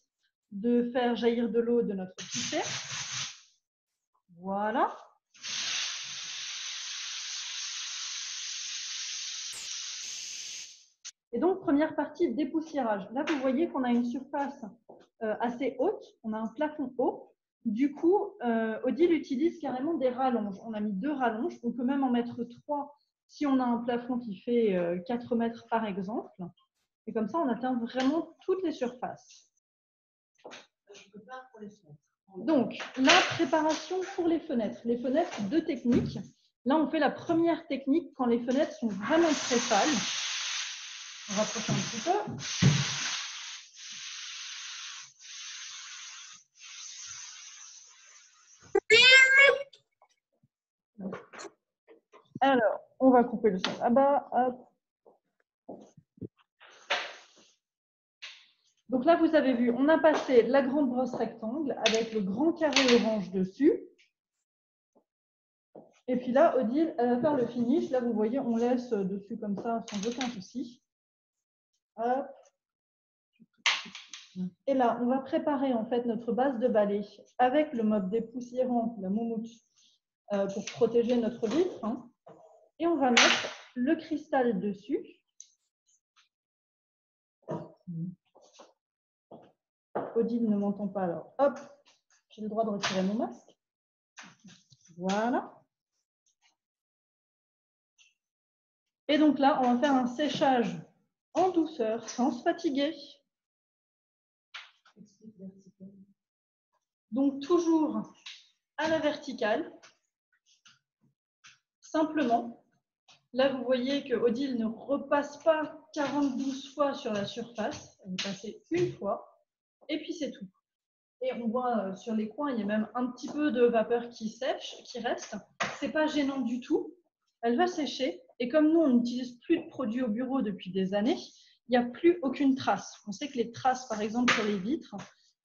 de faire jaillir de l'eau de notre pichet. Voilà. Et donc, première partie, dépoussiérage. Là, vous voyez qu'on a une surface assez haute, on a un plafond haut. Du coup, Odile utilise carrément des rallonges. On a mis 2 rallonges, on peut même en mettre 3 si on a un plafond qui fait 4 mètres par exemple. Et comme ça, on atteint vraiment toutes les surfaces. Donc, la préparation pour les fenêtres. Les fenêtres, 2 techniques. Là, on fait la première technique quand les fenêtres sont vraiment très sales. On va rapprocher un petit peu. Alors, on va couper le son là-bas. Donc là, vous avez vu, on a passé la grande brosse rectangle avec le grand carré orange dessus. Et puis là, Odile, elle va faire le finish. Là, vous voyez, on laisse dessus comme ça sans aucun souci. Hop. Et là, on va préparer en fait notre base de balai avec le mode dépoussiérant, la moumoute, pour protéger notre vitre. Hein. Et on va mettre le cristal dessus. Odile ne m'entend pas, alors hop, j'ai le droit de retirer mon masque. Voilà. Et donc là, on va faire un séchage en douceur, sans se fatiguer. Donc toujours à la verticale. Simplement, là vous voyez que Odile ne repasse pas 42 fois sur la surface. Elle est passée une fois. Et puis c'est tout. Et on voit sur les coins, il y a même un petit peu de vapeur qui sèche, qui reste. C'est pas gênant du tout. Elle va sécher. Et comme nous, on n'utilise plus de produits au bureau depuis des années, il n'y a plus aucune trace. On sait que les traces, par exemple, sur les vitres,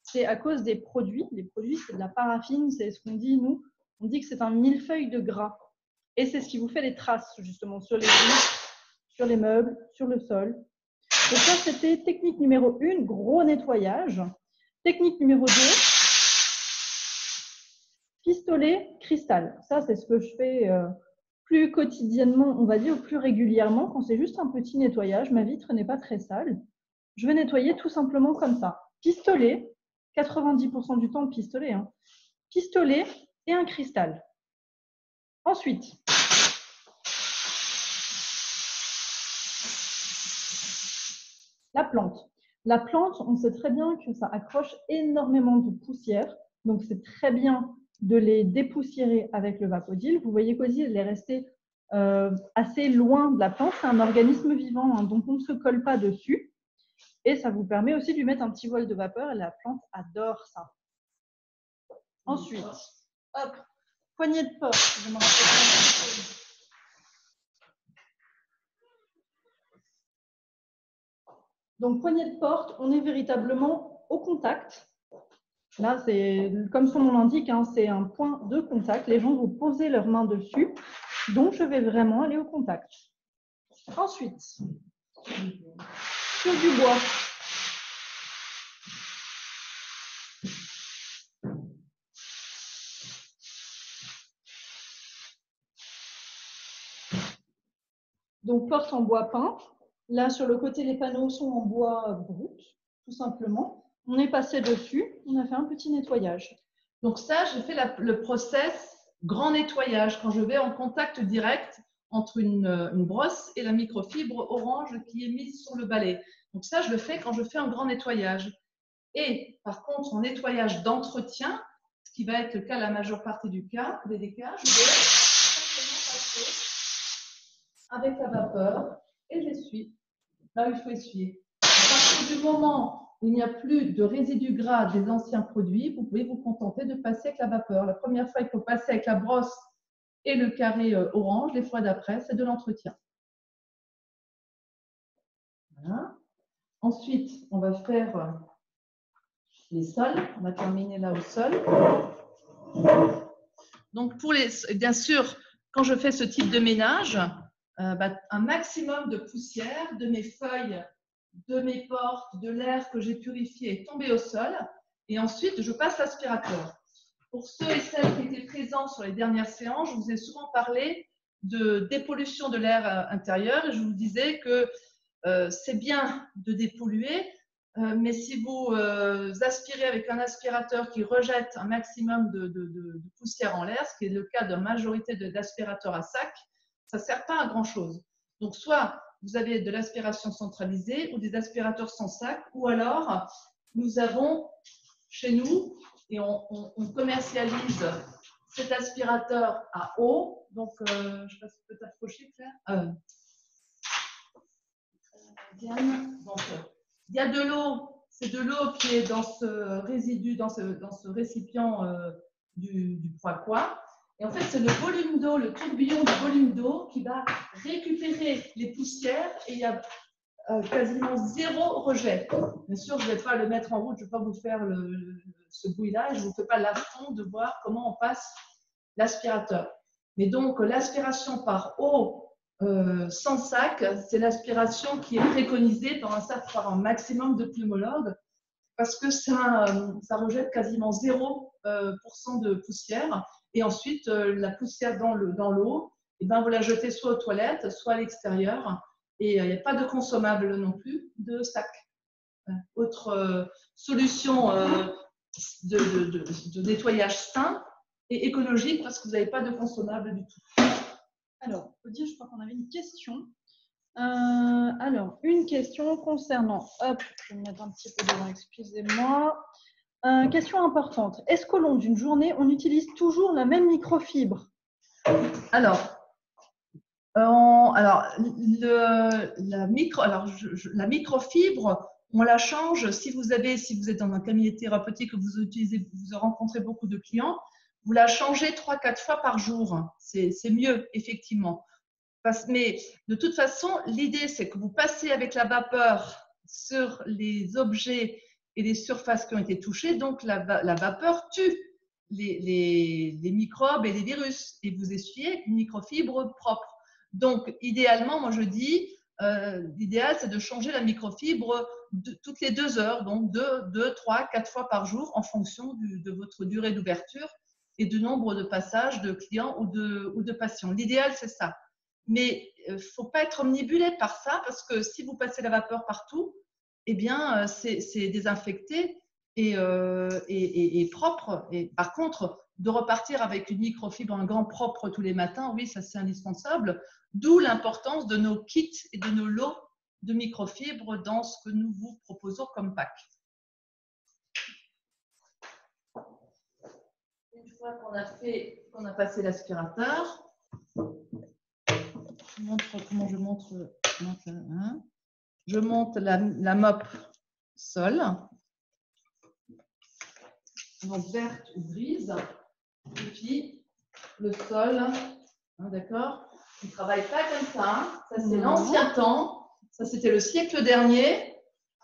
c'est à cause des produits. Les produits, c'est de la paraffine, c'est ce qu'on dit, nous. On dit que c'est un millefeuille de gras. Et c'est ce qui vous fait les traces, justement, sur les vitres, sur les meubles, sur le sol. Donc ça, c'était technique numéro 1, gros nettoyage. Technique numéro 2, pistolet cristal. Ça, c'est ce que je fais plus quotidiennement, on va dire, plus régulièrement, quand c'est juste un petit nettoyage. Ma vitre n'est pas très sale. Je vais nettoyer tout simplement comme ça. Pistolet, 90% du temps le pistolet. Hein. Pistolet et un cristal. Ensuite, la plante. La plante, on sait très bien que ça accroche énormément de poussière. Donc, c'est très bien de les dépoussiérer avec le Vapodil. Vous voyez qu'Odile, elle est restée assez loin de la plante. C'est un organisme vivant, hein, donc on ne se colle pas dessus. Et ça vous permet aussi de lui mettre un petit voile de vapeur et la plante adore ça. Ensuite, hop, poignée de porte. Je me rappelle. Donc, poignée de porte, on est véritablement au contact. Là, c'est comme son nom l'indique, hein, c'est un point de contact. Les gens vont poser leurs mains dessus. Donc, je vais vraiment aller au contact. Ensuite, sur du bois. Donc, porte en bois peint. Là, sur le côté, les panneaux sont en bois brut, tout simplement. On est passé dessus, on a fait un petit nettoyage. Donc ça, j'ai fait le process grand nettoyage quand je vais en contact direct entre une brosse et la microfibre orange qui est mise sur le balai. Donc ça, je le fais quand je fais un grand nettoyage. Et par contre, en nettoyage d'entretien, ce qui va être le cas la majeure partie des cas, je vais simplement passer avec la vapeur et j'essuie. Là où il faut essuyer. À partir du moment où il n'y a plus de résidus gras des anciens produits, vous pouvez vous contenter de passer avec la vapeur. La première fois, il faut passer avec la brosse et le carré orange. Les fois d'après, c'est de l'entretien. Voilà. Ensuite, on va faire les sols. On va terminer là au sol. Donc, bien sûr, quand je fais ce type de ménage, un maximum de poussière de mes feuilles, de mes portes, de l'air que j'ai purifié est tombé au sol. Et ensuite, je passe l'aspirateur. Pour ceux et celles qui étaient présents sur les dernières séances, je vous ai souvent parlé de dépollution de l'air intérieur. Et je vous disais que c'est bien de dépolluer, mais si vous aspirez avec un aspirateur qui rejette un maximum de poussière en l'air, ce qui est le cas d'une majorité d'aspirateurs à sac, ça ne sert pas à grand-chose. Donc, soit vous avez de l'aspiration centralisée ou des aspirateurs sans sac, ou alors nous avons chez nous, et on commercialise cet aspirateur à eau. Donc, je ne sais pas si tu peux t'approcher, Claire. Diane. Donc, il y a de l'eau, c'est de l'eau qui est dans ce résidu, dans ce récipient du pourquoi. Et en fait, c'est le volume d'eau, le tourbillon du volume d'eau qui va récupérer les poussières et il y a quasiment zéro rejet. Bien sûr, je ne vais pas le mettre en route, je ne vais pas vous faire ce bruit-là et je ne vous fais pas l'affront de voir comment on passe l'aspirateur. Mais donc, l'aspiration par eau sans sac, c'est l'aspiration qui est préconisée par un maximum de pneumologues parce que ça rejette quasiment 0% de poussière. Et ensuite, la poussière dans l'eau, eh ben, vous la jetez soit aux toilettes, soit à l'extérieur. Et il n'y a pas de consommable non plus de sac. Autre solution de nettoyage sain et écologique parce que vous n'avez pas de consommable du tout. Alors, Odile, je crois qu'on avait une question. Alors, une question concernant… Hop, je vais me mettre un petit peu devant, excusez-moi. Question importante. Est-ce qu'au long d'une journée, on utilise toujours la même microfibre? Alors, la microfibre, on la change si vous êtes dans un cabinet thérapeutique que vous rencontrez beaucoup de clients, vous la changez 3-4 fois par jour. C'est mieux, effectivement. Mais de toute façon, l'idée, c'est que vous passez avec la vapeur sur les objets et les surfaces qui ont été touchées. Donc, la vapeur tue les microbes et les virus et vous essuyez une microfibre propre. Donc, idéalement, moi je dis, l'idéal c'est de changer la microfibre toutes les 2 heures, donc 2, 3, 4 fois par jour en fonction de votre durée d'ouverture et du nombre de passages de clients ou de patients. L'idéal c'est ça. Mais il ne faut pas être omnibulé par ça parce que si vous passez la vapeur partout, eh bien, c'est désinfecté et propre. Et par contre, de repartir avec une microfibre, un gant propre tous les matins, oui, ça c'est indispensable. D'où l'importance de nos kits et de nos lots de microfibres dans ce que nous vous proposons comme pack. Une fois qu'on a passé l'aspirateur, montre comment je montre. Hein. Je monte la mop sol. Donc verte ou grise. Et puis le sol. Hein, d'accord? On ne travaille pas comme ça. Hein. Ça, c'est l'ancien temps. Ça, c'était le siècle dernier.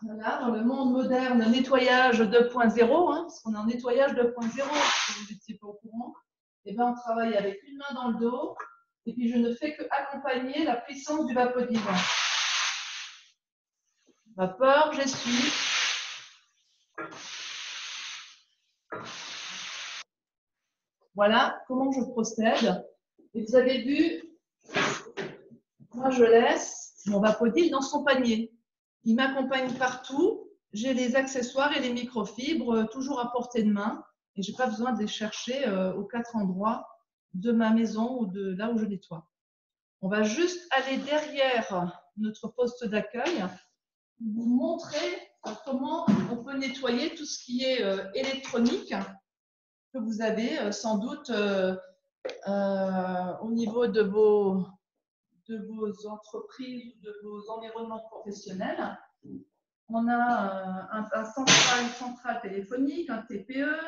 Voilà, dans le monde moderne, nettoyage 2.0, hein, parce qu'on est en nettoyage 2.0, si vous n'étiez pas au courant. Et bien, on travaille avec une main dans le dos. Et puis, je ne fais que accompagner la puissance du Vapodil. Vapeur, j'essuie. Voilà comment je procède. Et vous avez vu, moi, je laisse mon Vapodil dans son panier. Il m'accompagne partout. J'ai les accessoires et les microfibres toujours à portée de main. Et je n'ai pas besoin de les chercher aux 4 endroits de ma maison ou de là où je nettoie. On va juste aller derrière notre poste d'accueil pour vous montrer comment on peut nettoyer tout ce qui est électronique que vous avez sans doute au niveau de vos entreprises ou de vos environnements professionnels. On a un central téléphonique, un TPE,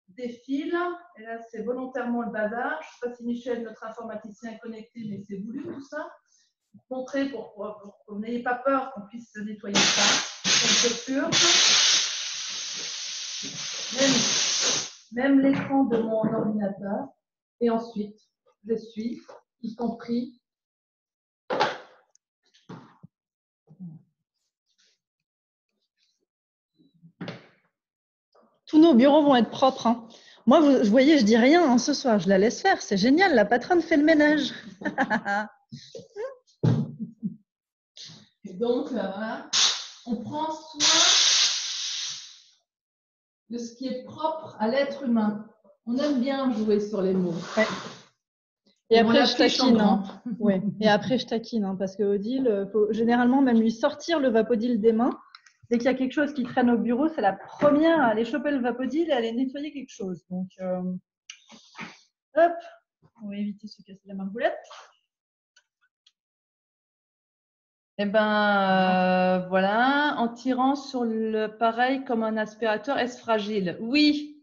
des fils, et là c'est volontairement le bazar. Je ne sais pas si Michel, notre informaticien, est connecté, mais c'est voulu tout ça. Pour montrer, pour que vous n'ayez pas peur qu'on puisse nettoyer ça. Donc je purge. Même l'écran de mon ordinateur. Et ensuite, j'essuie, y compris. Tous nos bureaux vont être propres. Hein. Moi, vous voyez, je dis rien hein, ce soir. Je la laisse faire. C'est génial. La patronne fait le ménage. Et donc, voilà, on prend soin de ce qui est propre à l'être humain. On aime bien jouer sur les mots. Ouais. Et après, je taquine. Hein. Ouais. Et après, je taquine. Hein, parce que Odile, faut généralement même lui sortir le Vapodil des mains. Dès qu'il y a quelque chose qui traîne au bureau, c'est la première à aller choper le Vapodil et à aller nettoyer quelque chose. Donc, hop, on va éviter de se casser la margoulette. Eh bien, voilà, en tirant sur le pareil comme un aspirateur, est-ce fragile? Oui,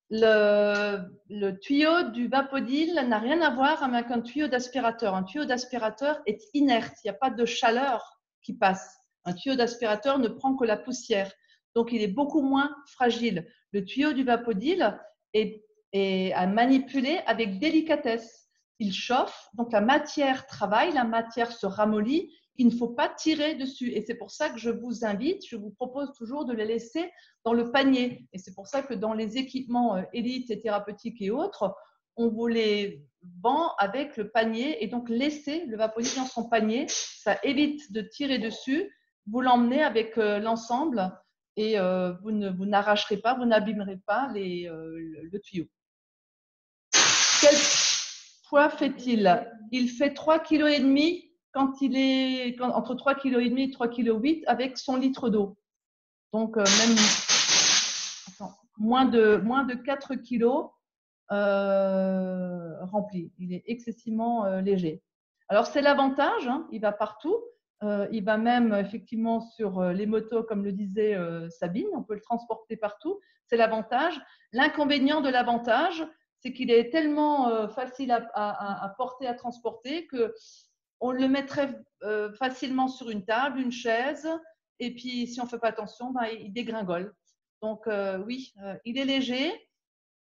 le tuyau du Vapodil n'a rien à voir avec un tuyau d'aspirateur. Un tuyau d'aspirateur est inerte, il n'y a pas de chaleur qui passe. Un tuyau d'aspirateur ne prend que la poussière, donc il est beaucoup moins fragile. Le tuyau du Vapodil est à manipuler avec délicatesse. Il chauffe, donc la matière travaille, la matière se ramollit. Il ne faut pas tirer dessus. Et c'est pour ça que je vous invite, je vous propose toujours de les laisser dans le panier. Et c'est pour ça que dans les équipements élites et thérapeutiques et autres, on vous les vend avec le panier. Et donc, laissez le Vapodil dans son panier. Ça évite de tirer dessus. Vous l'emmenez avec l'ensemble et vous n'arracherez pas, vous n'abîmerez pas le tuyau. Quel poids fait-il? Il fait 3,5 kg quand il est entre 3,5 kg et 3,8 kg avec son litre d'eau. Donc, même moins de 4 kg rempli. Il est excessivement léger. Alors, c'est l'avantage, hein, il va partout. Il va même effectivement sur les motos, comme le disait Sabine, on peut le transporter partout. C'est l'avantage. L'inconvénient de l'avantage, c'est qu'il est tellement facile à porter, à transporter qu'on le mettrait facilement sur une table, une chaise, et puis si on ne fait pas attention, ben, il dégringole. Donc oui, il est léger,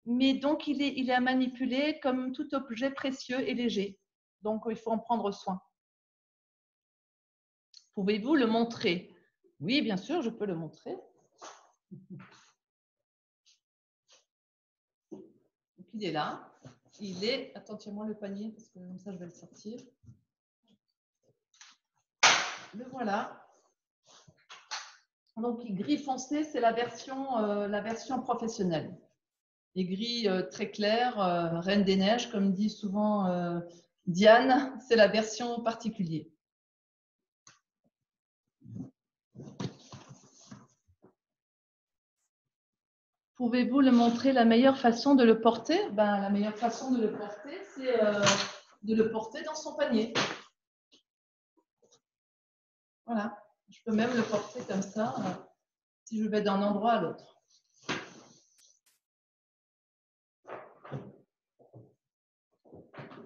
mais donc il est à manipuler comme tout objet précieux et léger. Donc il faut en prendre soin. Pouvez-vous le montrer? Oui, bien sûr, je peux le montrer. Donc, il est là. Il est… Attends-moi le panier, parce que comme ça, je vais le sortir. Le voilà. Donc, gris foncé, c'est la version professionnelle. Les gris très clairs, Reine des Neiges, comme dit souvent Diane, c'est la version particulier. Pouvez-vous le montrer la meilleure façon de le porter? Ben, la meilleure façon de le porter, c'est de le porter dans son panier. Voilà, je peux même le porter comme ça si je vais d'un endroit à l'autre.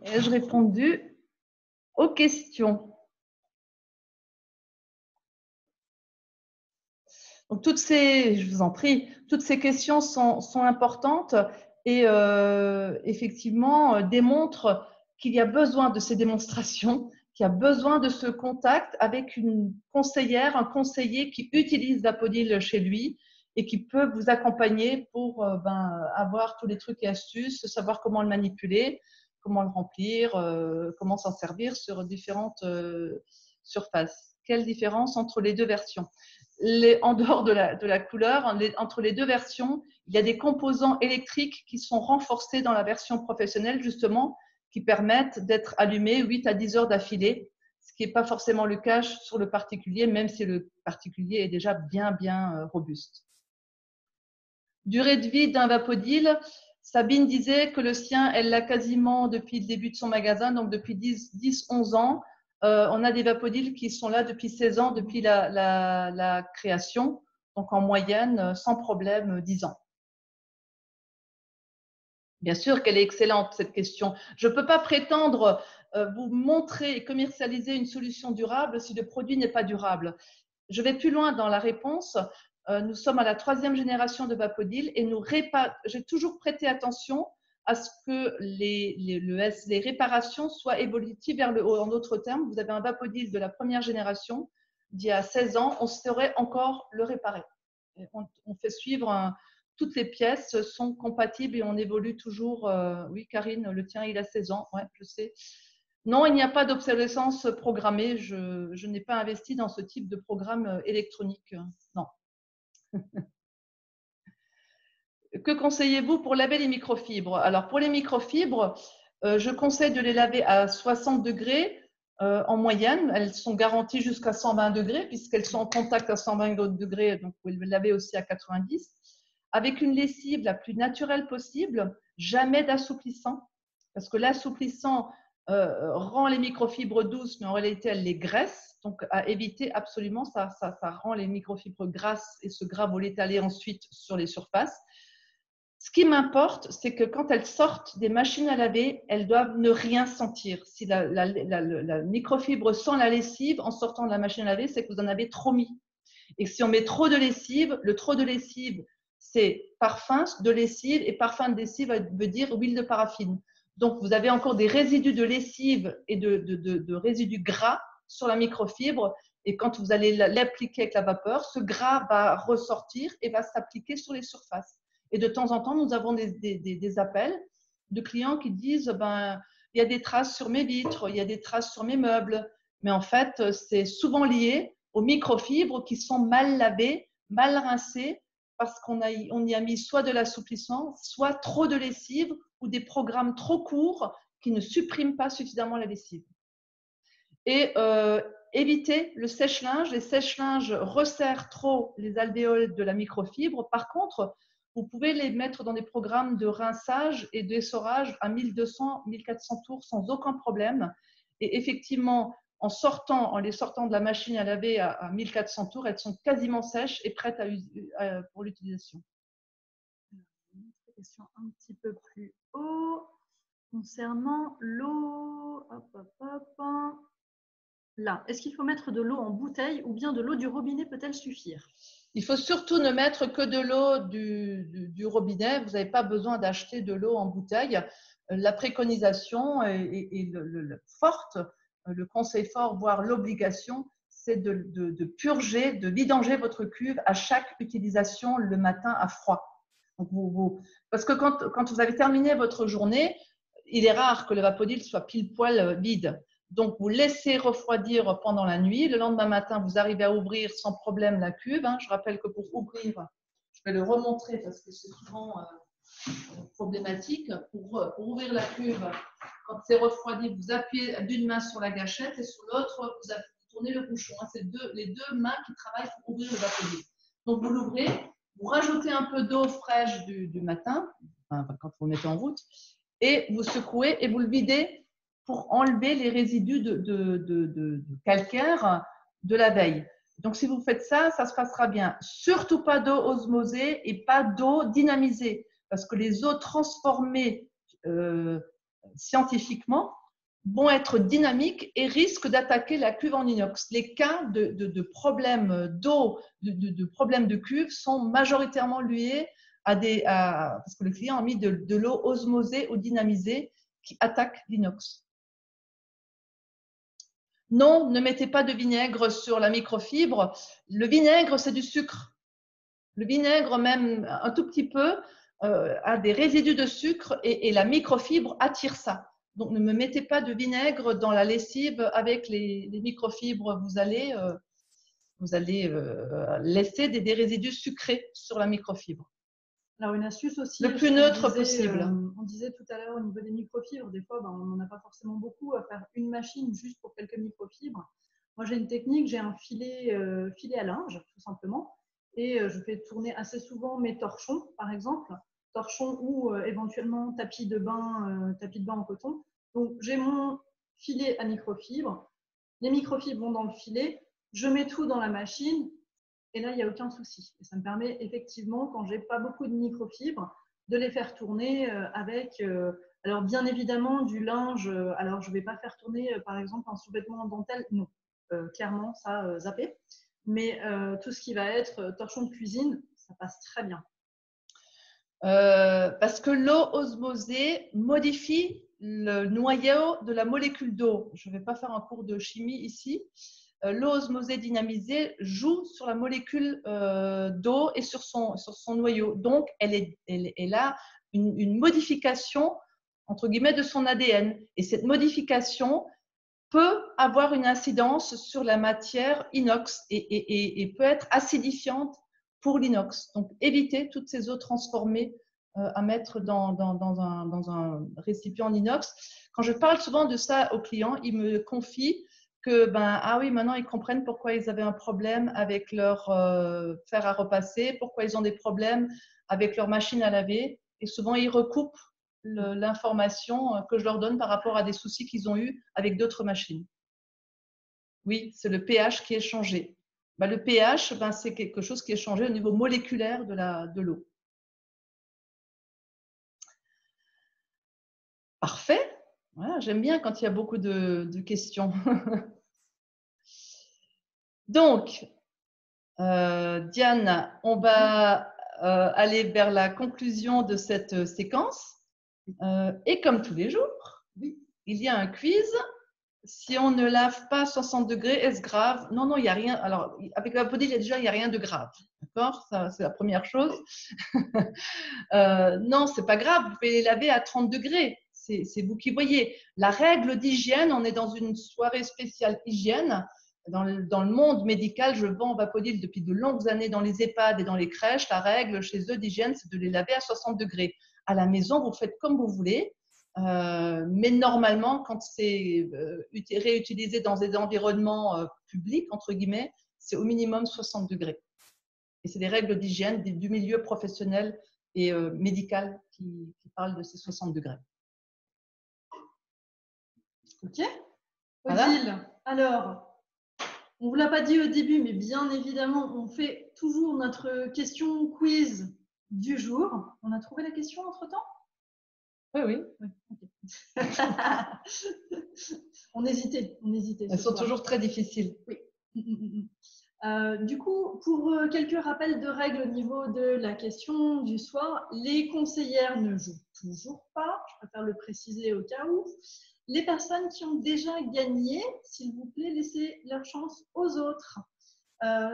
Ai-je répondu aux questions? Donc, je vous en prie, toutes ces questions sont importantes et effectivement démontrent qu'il y a besoin de ces démonstrations, qu'il y a besoin de ce contact avec une conseillère, un conseiller qui utilise Vapodil chez lui et qui peut vous accompagner pour avoir tous les trucs et astuces, savoir comment le manipuler, comment le remplir, comment s'en servir sur différentes surfaces. Quelle différence entre les deux versions? En dehors de la couleur, entre les deux versions, il y a des composants électriques qui sont renforcés dans la version professionnelle, justement, qui permettent d'être allumés 8 à 10 heures d'affilée, ce qui n'est pas forcément le cas sur le particulier, même si le particulier est déjà bien robuste. Durée de vie d'un Vapodil, Sabine disait que le sien, elle l'a quasiment depuis le début de son magasin, donc depuis 10-11 ans. On a des Vapodils qui sont là depuis 16 ans, depuis la création, donc en moyenne, sans problème, 10 ans. Bien sûr qu'elle est excellente, cette question. Je ne peux pas prétendre vous montrer et commercialiser une solution durable si le produit n'est pas durable. Je vais plus loin dans la réponse. Nous sommes à la 3e génération de Vapodil et j'ai toujours prêté attention à ce que les réparations soient évolutives vers le haut. En d'autres termes, vous avez un Vapodil de la 1re génération d'il y a 16 ans, on saurait encore le réparer. On fait suivre toutes les pièces sont compatibles et on évolue toujours. Oui, Karine, le tien, il a 16 ans. Ouais, je sais. Non, il n'y a pas d'obsolescence programmée. Je n'ai pas investi dans ce type de programme électronique. Non. Que conseillez-vous pour laver les microfibres? Alors, pour les microfibres, je conseille de les laver à 60 degrés en moyenne. Elles sont garanties jusqu'à 120 degrés puisqu'elles sont en contact à 120 degrés. Donc, vous pouvez le laver aussi à 90. Avec une lessive la plus naturelle possible, jamais d'assouplissant. Parce que l'assouplissant rend les microfibres douces, mais en réalité, elle les graisse. Donc, à éviter absolument, ça rend les microfibres grasses et ce gras va l'étaler ensuite sur les surfaces. Ce qui m'importe, c'est que quand elles sortent des machines à laver, elles doivent ne rien sentir. Si la microfibre sent la lessive en sortant de la machine à laver, c'est que vous en avez trop mis. Et si on met trop de lessive, le trop de lessive, c'est parfum de lessive et parfum de lessive veut dire huile de paraffine. Donc, vous avez encore des résidus de lessive et de résidus gras sur la microfibre. Et quand vous allez l'appliquer avec la vapeur, ce gras va ressortir et va s'appliquer sur les surfaces. Et de temps en temps, nous avons des appels de clients qui disent il y a des traces sur mes vitres, il y a des traces sur mes meubles. Mais en fait, c'est souvent lié aux microfibres qui sont mal lavées, mal rincées, parce qu'on y a mis soit de l'assouplissant, soit trop de lessive ou des programmes trop courts qui ne suppriment pas suffisamment la lessive. Et éviter le sèche-linge. Les sèche-linges resserrent trop les alvéoles de la microfibre. Par contre, vous pouvez les mettre dans des programmes de rinçage et d'essorage à 1200, 1400 tours sans aucun problème. Et effectivement, en les sortant de la machine à laver à 1400 tours, elles sont quasiment sèches et prêtes pour l'utilisation. Une autre question un petit peu plus haut concernant l'eau. Là, est-ce qu'il faut mettre de l'eau en bouteille ou bien de l'eau du robinet peut-elle suffire? Il faut surtout ne mettre que de l'eau du robinet. Vous n'avez pas besoin d'acheter de l'eau en bouteille. La préconisation est forte. Le conseil fort, voire l'obligation, c'est de purger, de vidanger votre cuve à chaque utilisation le matin à froid. Donc parce que quand vous avez terminé votre journée, il est rare que le Vapodil soit pile poil vide. Donc, vous laissez refroidir pendant la nuit. Le lendemain matin, vous arrivez à ouvrir sans problème la cuve. Je rappelle que pour ouvrir, je vais le remontrer parce que c'est souvent problématique. Pour ouvrir la cuve, quand c'est refroidi, vous appuyez d'une main sur la gâchette et sur l'autre, vous tournez le bouchon. C'est les deux mains qui travaillent pour ouvrir le Vapodil. Donc, vous l'ouvrez, vous rajoutez un peu d'eau fraîche du matin, quand vous le mettez en route, et vous secouez et vous le videz pour enlever les résidus de calcaire de la veille. Donc, si vous faites ça, ça se passera bien. Surtout pas d'eau osmosée et pas d'eau dynamisée, parce que les eaux transformées scientifiquement vont être dynamiques et risquent d'attaquer la cuve en inox. Les cas de problèmes d'eau, de problèmes de cuve sont majoritairement liés parce que le client a mis de l'eau osmosée ou dynamisée qui attaque l'inox. Non, ne mettez pas de vinaigre sur la microfibre. Le vinaigre, c'est du sucre. Le vinaigre, même un tout petit peu, a des résidus de sucre et la microfibre attire ça. Donc, ne me mettez pas de vinaigre dans la lessive avec les microfibres. Vous allez laisser des résidus sucrés sur la microfibre. Alors, une astuce aussi. Le plus neutre possible. On disait tout à l'heure au niveau des microfibres, des fois, on n'en a pas forcément beaucoup à faire une machine juste pour quelques microfibres. Moi, j'ai une technique, j'ai un filet à linge, tout simplement, et je fais tourner assez souvent mes torchons, par exemple, torchons ou éventuellement tapis de bain en coton. Donc, j'ai mon filet à microfibres, les microfibres vont dans le filet, je mets tout dans la machine. Et là, il n'y a aucun souci. Et ça me permet effectivement, quand je n'ai pas beaucoup de microfibres, de les faire tourner avec, alors bien évidemment, du linge. Alors, je ne vais pas faire tourner, par exemple, un sous-vêtement en dentelle. Non, clairement, ça, zapper. Mais tout ce qui va être torchon de cuisine, ça passe très bien. Parce que l'eau osmosée modifie le noyau de la molécule d'eau. Je ne vais pas faire un cours de chimie ici. L'eau osmosée dynamisée joue sur la molécule d'eau et sur son noyau. Donc, elle a une modification, entre guillemets, de son ADN. Et cette modification peut avoir une incidence sur la matière inox et peut être acidifiante pour l'inox. Donc, évitez toutes ces eaux transformées à mettre dans un récipient en inox. Quand je parle souvent de ça aux clients, ils me confient que, ah oui, maintenant ils comprennent pourquoi ils avaient un problème avec leur fer à repasser, pourquoi ils ont des problèmes avec leur machine à laver. Et souvent, ils recoupent l'information que je leur donne par rapport à des soucis qu'ils ont eus avec d'autres machines. Oui, c'est le pH qui est changé. Le pH, c'est quelque chose qui est changé au niveau moléculaire de l'eau. Parfait. Voilà, j'aime bien quand il y a beaucoup de questions. Donc, Diane, on va aller vers la conclusion de cette séquence. Et comme tous les jours, oui, il y a un quiz. Si on ne lave pas 60 degrés, est-ce grave? Non, il n'y a rien. Alors, avec la Vapodil, il n'y a rien de grave. D'accord? Ça, c'est la première chose. Non, ce n'est pas grave. Vous pouvez les laver à 30 degrés. C'est vous qui voyez. La règle d'hygiène, on est dans une soirée spéciale hygiène. Dans le monde médical, je vends Vapodil depuis de longues années dans les EHPAD et dans les crèches. La règle chez eux d'hygiène, c'est de les laver à 60 degrés. À la maison, vous faites comme vous voulez. Mais normalement, quand c'est réutilisé dans des environnements publics, entre guillemets, c'est au minimum 60 degrés. Et c'est des règles d'hygiène du milieu professionnel et médical qui parlent de ces 60 degrés. Ok. Odile, alors, on ne vous l'a pas dit au début, mais bien évidemment, on fait toujours notre question quiz du jour. On a trouvé la question entre-temps? Oui. Okay. On hésitait. Elles sont toujours très difficiles. Oui. Du coup, pour quelques rappels de règles au niveau de la question du soir, les conseillères ne jouent toujours pas. Je préfère le préciser au cas où. Les personnes qui ont déjà gagné, s'il vous plaît, laissez leur chance aux autres.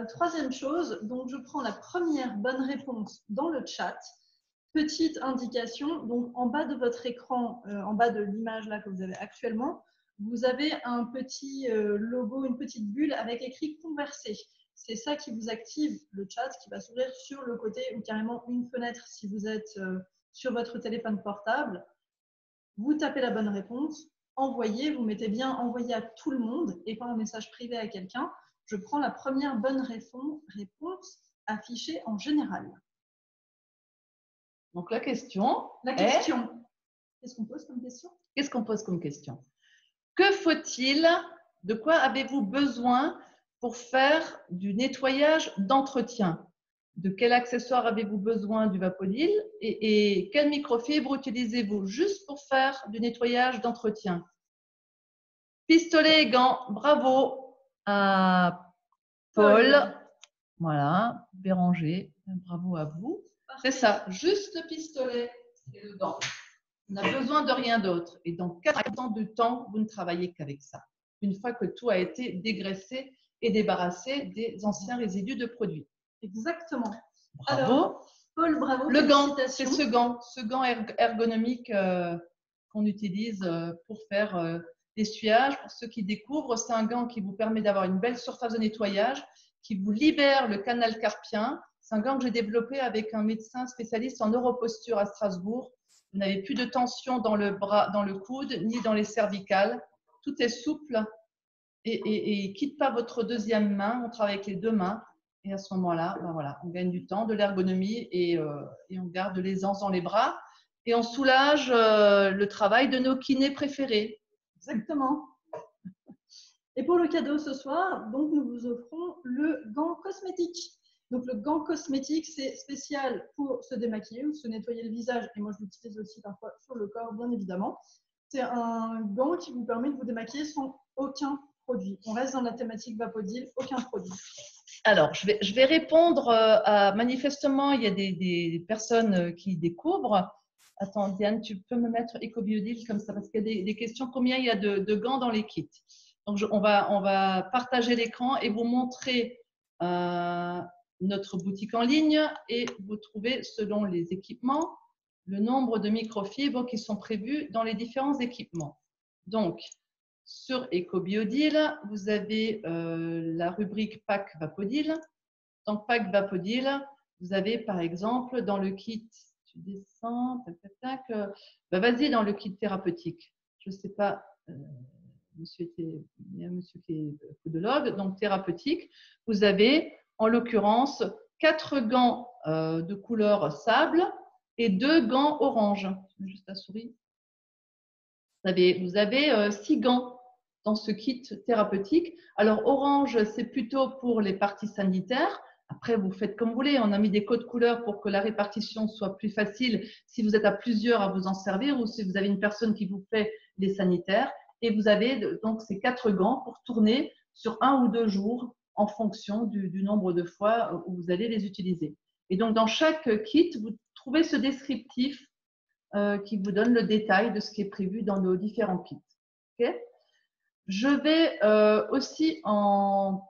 Troisième chose, donc je prends la première bonne réponse dans le chat. Petite indication, donc en bas de votre écran, en bas de l'image là que vous avez actuellement, vous avez un petit logo, une petite bulle avec écrit « Converser ». C'est ça qui vous active le chat qui va s'ouvrir sur le côté ou carrément une fenêtre si vous êtes sur votre téléphone portable. Vous tapez la bonne réponse, envoyez, vous mettez bien « Envoyer à tout le monde » et pas en message privé à quelqu'un. Je prends la première bonne réponse affichée en général. Donc, la question. Qu'est-ce qu'on pose comme question? Qu'est-ce qu'on pose comme question? Que faut-il? De quoi avez-vous besoin pour faire du nettoyage d'entretien. De quel accessoire avez-vous besoin du Vapodil et quelle microfibre utilisez-vous juste pour faire du nettoyage d'entretien? Pistolet et gants, bravo à Paul. Voilà, Béranger, bravo à vous. C'est ça, juste le pistolet et le gant. On n'a besoin de rien d'autre. Et dans 4% du temps, vous ne travaillez qu'avec ça. Une fois que tout a été dégraissé et débarrassé des anciens résidus de produits. Exactement. Bravo. Alors, Paul, bravo. Le gant, c'est ce gant ergonomique qu'on utilise pour faire l'essuiage. Pour ceux qui découvrent, c'est un gant qui vous permet d'avoir une belle surface de nettoyage, qui vous libère le canal carpien. C'est un gant que j'ai développé avec un médecin spécialiste en neuroposture à Strasbourg. Vous n'avez plus de tension dans le bras, dans le coude, ni dans les cervicales. Tout est souple et quitte pas votre deuxième main. On travaille avec les deux mains. Et à ce moment-là, ben voilà, on gagne du temps, de l'ergonomie et on garde l'aisance dans les bras. Et on soulage le travail de nos kinés préférés. Exactement. Et pour le cadeau ce soir, donc nous vous offrons le gant cosmétique. Donc le gant cosmétique, c'est spécial pour se démaquiller ou se nettoyer le visage. Et moi, je l'utilise aussi parfois sur le corps, bien évidemment. C'est un gant qui vous permet de vous démaquiller sans aucun produit. On reste dans la thématique Vapodil, aucun produit. Alors, je vais répondre à… Manifestement, il y a des personnes qui découvrent. Attends, Diane, tu peux me mettre EcoBiodil comme ça parce qu'il y a des questions. Combien il y a de gants dans les kits? Donc, on va partager l'écran et vous montrer notre boutique en ligne et vous trouvez, selon les équipements, le nombre de microfibres qui sont prévus dans les différents équipements. Donc, sur EcoBiodil, vous avez la rubrique Pack Vapodil. Dans Pack Vapodil, vous avez par exemple dans le kit, tu descends, tac, tac, tac, vas-y dans le kit thérapeutique. Je ne sais pas, il y a un monsieur qui est podologue, donc thérapeutique. Vous avez en l'occurrence 4 gants de couleur sable et 2 gants orange. Juste la souris. Vous avez 6 gants dans ce kit thérapeutique. Alors, orange, c'est plutôt pour les parties sanitaires. Après, vous faites comme vous voulez. On a mis des codes couleurs pour que la répartition soit plus facile si vous êtes à plusieurs à vous en servir ou si vous avez une personne qui vous fait les sanitaires. Et vous avez donc ces 4 gants pour tourner sur 1 ou 2 jours en fonction du nombre de fois où vous allez les utiliser. Et donc, dans chaque kit, vous trouvez ce descriptif qui vous donne le détail de ce qui est prévu dans nos différents kits. Okay? Je vais aussi en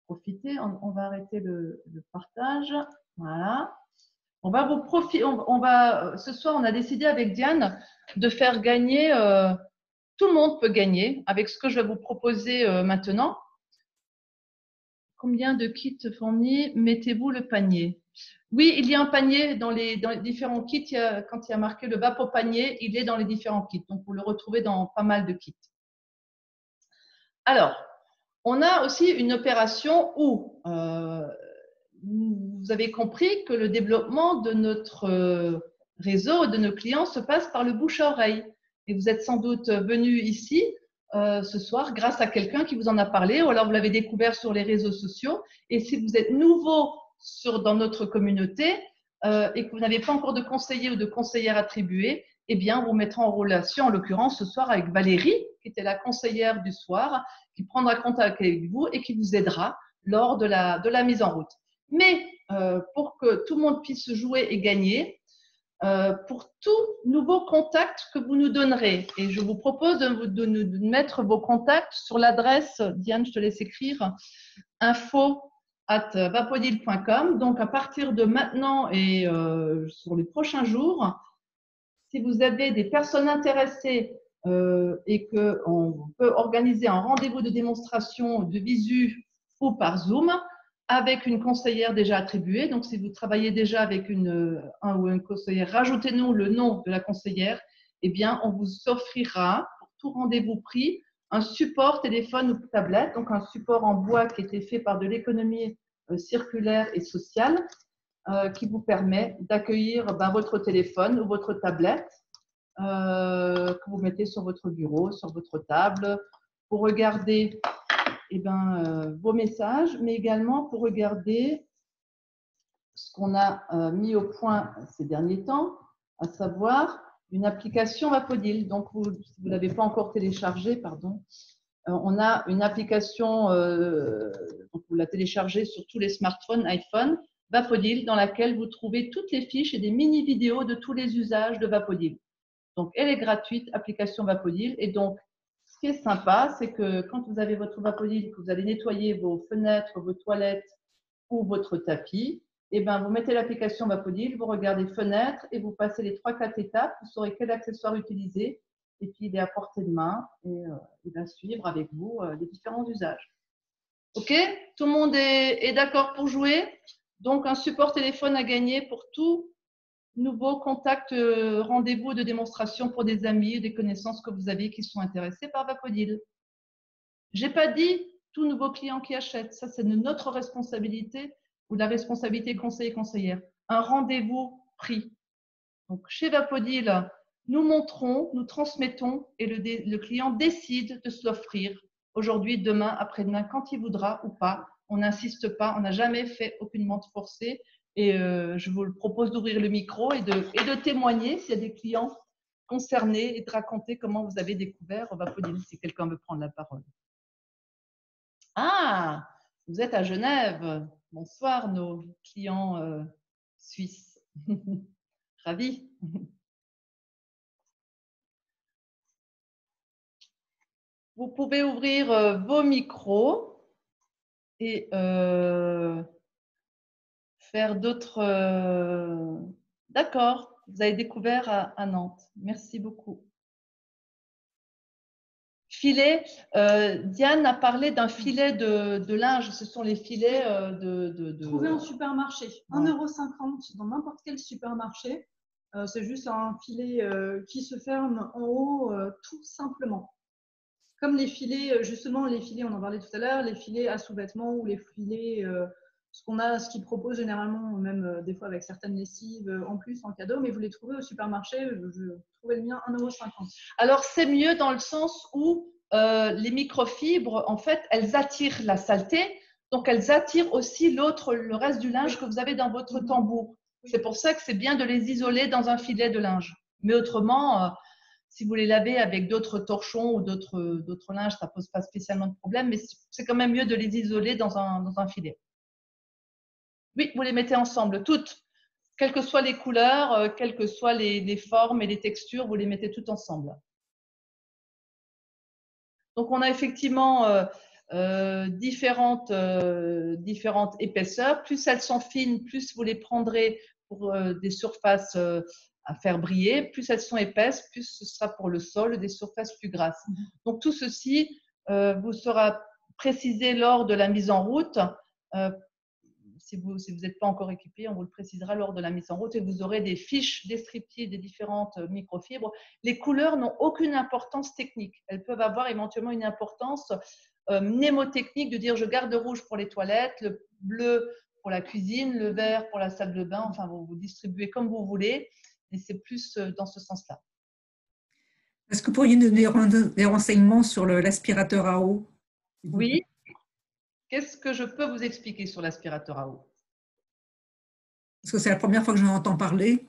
profiter. On va arrêter le partage. Voilà. On va vous profiter. Ce soir, on a décidé avec Diane de faire gagner. Tout le monde peut gagner avec ce que je vais vous proposer maintenant. Combien de kits fournis? Mettez-vous le panier. Oui, il y a un panier dans les différents kits. Quand il y a marqué le Vapo panier, il est dans les différents kits. Donc, vous le retrouvez dans pas mal de kits. Alors, on a aussi une opération où vous avez compris que le développement de notre réseau, de nos clients, se passe par le bouche à oreille. Et vous êtes sans doute venu ici ce soir grâce à quelqu'un qui vous en a parlé ou alors vous l'avez découvert sur les réseaux sociaux. Et si vous êtes nouveau dans notre communauté et que vous n'avez pas encore de conseiller ou de conseillère attribuée, eh bien, on vous mettra en relation, en l'occurrence ce soir, avec Valérie, qui était la conseillère du soir, qui prendra contact avec vous et qui vous aidera lors de la mise en route. Mais pour que tout le monde puisse jouer et gagner, pour tout nouveau contact que vous nous donnerez, et je vous propose de mettre vos contacts sur l'adresse, Diane, je te laisse écrire, info@vapodil.com. Donc, à partir de maintenant et sur les prochains jours, si vous avez des personnes intéressées et qu'on peut organiser un rendez-vous de démonstration de visu ou par Zoom avec une conseillère déjà attribuée. Donc, si vous travaillez déjà avec un ou une conseillère, rajoutez-nous le nom de la conseillère. Eh bien, on vous offrira pour tout rendez-vous pris un support téléphone ou tablette, donc un support en bois qui a été fait par de l'économie circulaire et sociale, qui vous permet d'accueillir votre téléphone ou votre tablette que vous mettez sur votre bureau, sur votre table, pour regarder vos messages, mais également pour regarder ce qu'on a mis au point ces derniers temps, à savoir une application Vapodil. Donc, si vous ne l'avez pas encore téléchargée, pardon, on a une application, donc vous la téléchargez sur tous les smartphones, iPhone, Vapodil, dans laquelle vous trouvez toutes les fiches et des mini-vidéos de tous les usages de Vapodil. Donc, elle est gratuite, application Vapodil. Et donc, ce qui est sympa, c'est que quand vous avez votre Vapodil, que vous allez nettoyer vos fenêtres, vos toilettes ou votre tapis, vous mettez l'application Vapodil, vous regardez fenêtre et vous passez les 3-4 étapes, vous saurez quel accessoire utiliser et puis il est à portée de main et il va suivre avec vous les différents usages. Ok? Tout le monde est d'accord pour jouer? Donc, un support téléphone à gagner pour tout nouveau contact, rendez-vous de démonstration pour des amis, des connaissances que vous avez qui sont intéressés par Vapodil. Je n'ai pas dit tout nouveau client qui achète. Ça, c'est de notre responsabilité ou de la responsabilité conseiller et conseillère. Un rendez-vous pris. Donc, chez Vapodil, nous montrons, nous transmettons et le client décide de se l'offrir aujourd'hui, demain, après-demain, quand il voudra ou pas. On n'insiste pas, on n'a jamais fait aucune vente forcée et je vous propose d'ouvrir le micro et de témoigner s'il y a des clients concernés et de raconter comment vous avez découvert Vapodil, si quelqu'un veut prendre la parole. Ah, vous êtes à Genève. Bonsoir nos clients suisses. Ravi. Vous pouvez ouvrir vos micros et faire d'autres. D'accord, vous avez découvert à Nantes. Merci beaucoup. Filet, Diane a parlé d'un filet de linge. Ce sont les filets Trouvé en supermarché. 1,50 € dans n'importe quel supermarché. C'est juste un filet qui se ferme en haut tout simplement. Comme les filets, justement, les filets, on en parlait tout à l'heure, les filets à sous-vêtements ou les filets, ce qu'ils proposent généralement, même des fois avec certaines lessives en plus en cadeau, mais vous les trouvez au supermarché, je trouvais le mien 1,50 €. Alors, c'est mieux dans le sens où les microfibres, en fait, elles attirent la saleté, donc elles attirent aussi le reste du linge que vous avez dans votre tambour. C'est pour ça que c'est bien de les isoler dans un filet de linge. Mais autrement, si vous les lavez avec d'autres torchons ou d'autres linges, ça ne pose pas spécialement de problème, mais c'est quand même mieux de les isoler dans un filet. Oui, vous les mettez ensemble, toutes, quelles que soient les couleurs, quelles que soient les formes et les textures, vous les mettez toutes ensemble. Donc, on a effectivement différentes épaisseurs. Plus elles sont fines, plus vous les prendrez pour des surfaces à faire briller. Plus elles sont épaisses, plus ce sera pour le sol des surfaces plus grasses. Donc, tout ceci vous sera précisé lors de la mise en route. Si vous n'êtes pas encore équipé, on vous le précisera lors de la mise en route et vous aurez des fiches descriptives des différentes microfibres. Les couleurs n'ont aucune importance technique. Elles peuvent avoir éventuellement une importance mnémotechnique de dire je garde le rouge pour les toilettes, le bleu pour la cuisine, le vert pour la salle de bain. Enfin, vous distribuez comme vous voulez, mais c'est plus dans ce sens-là. Est-ce que vous pourriez nous donner des renseignements sur l'aspirateur à eau? Oui. Qu'est-ce que je peux vous expliquer sur l'aspirateur à eau? Parce que c'est la première fois que j'en entends parler.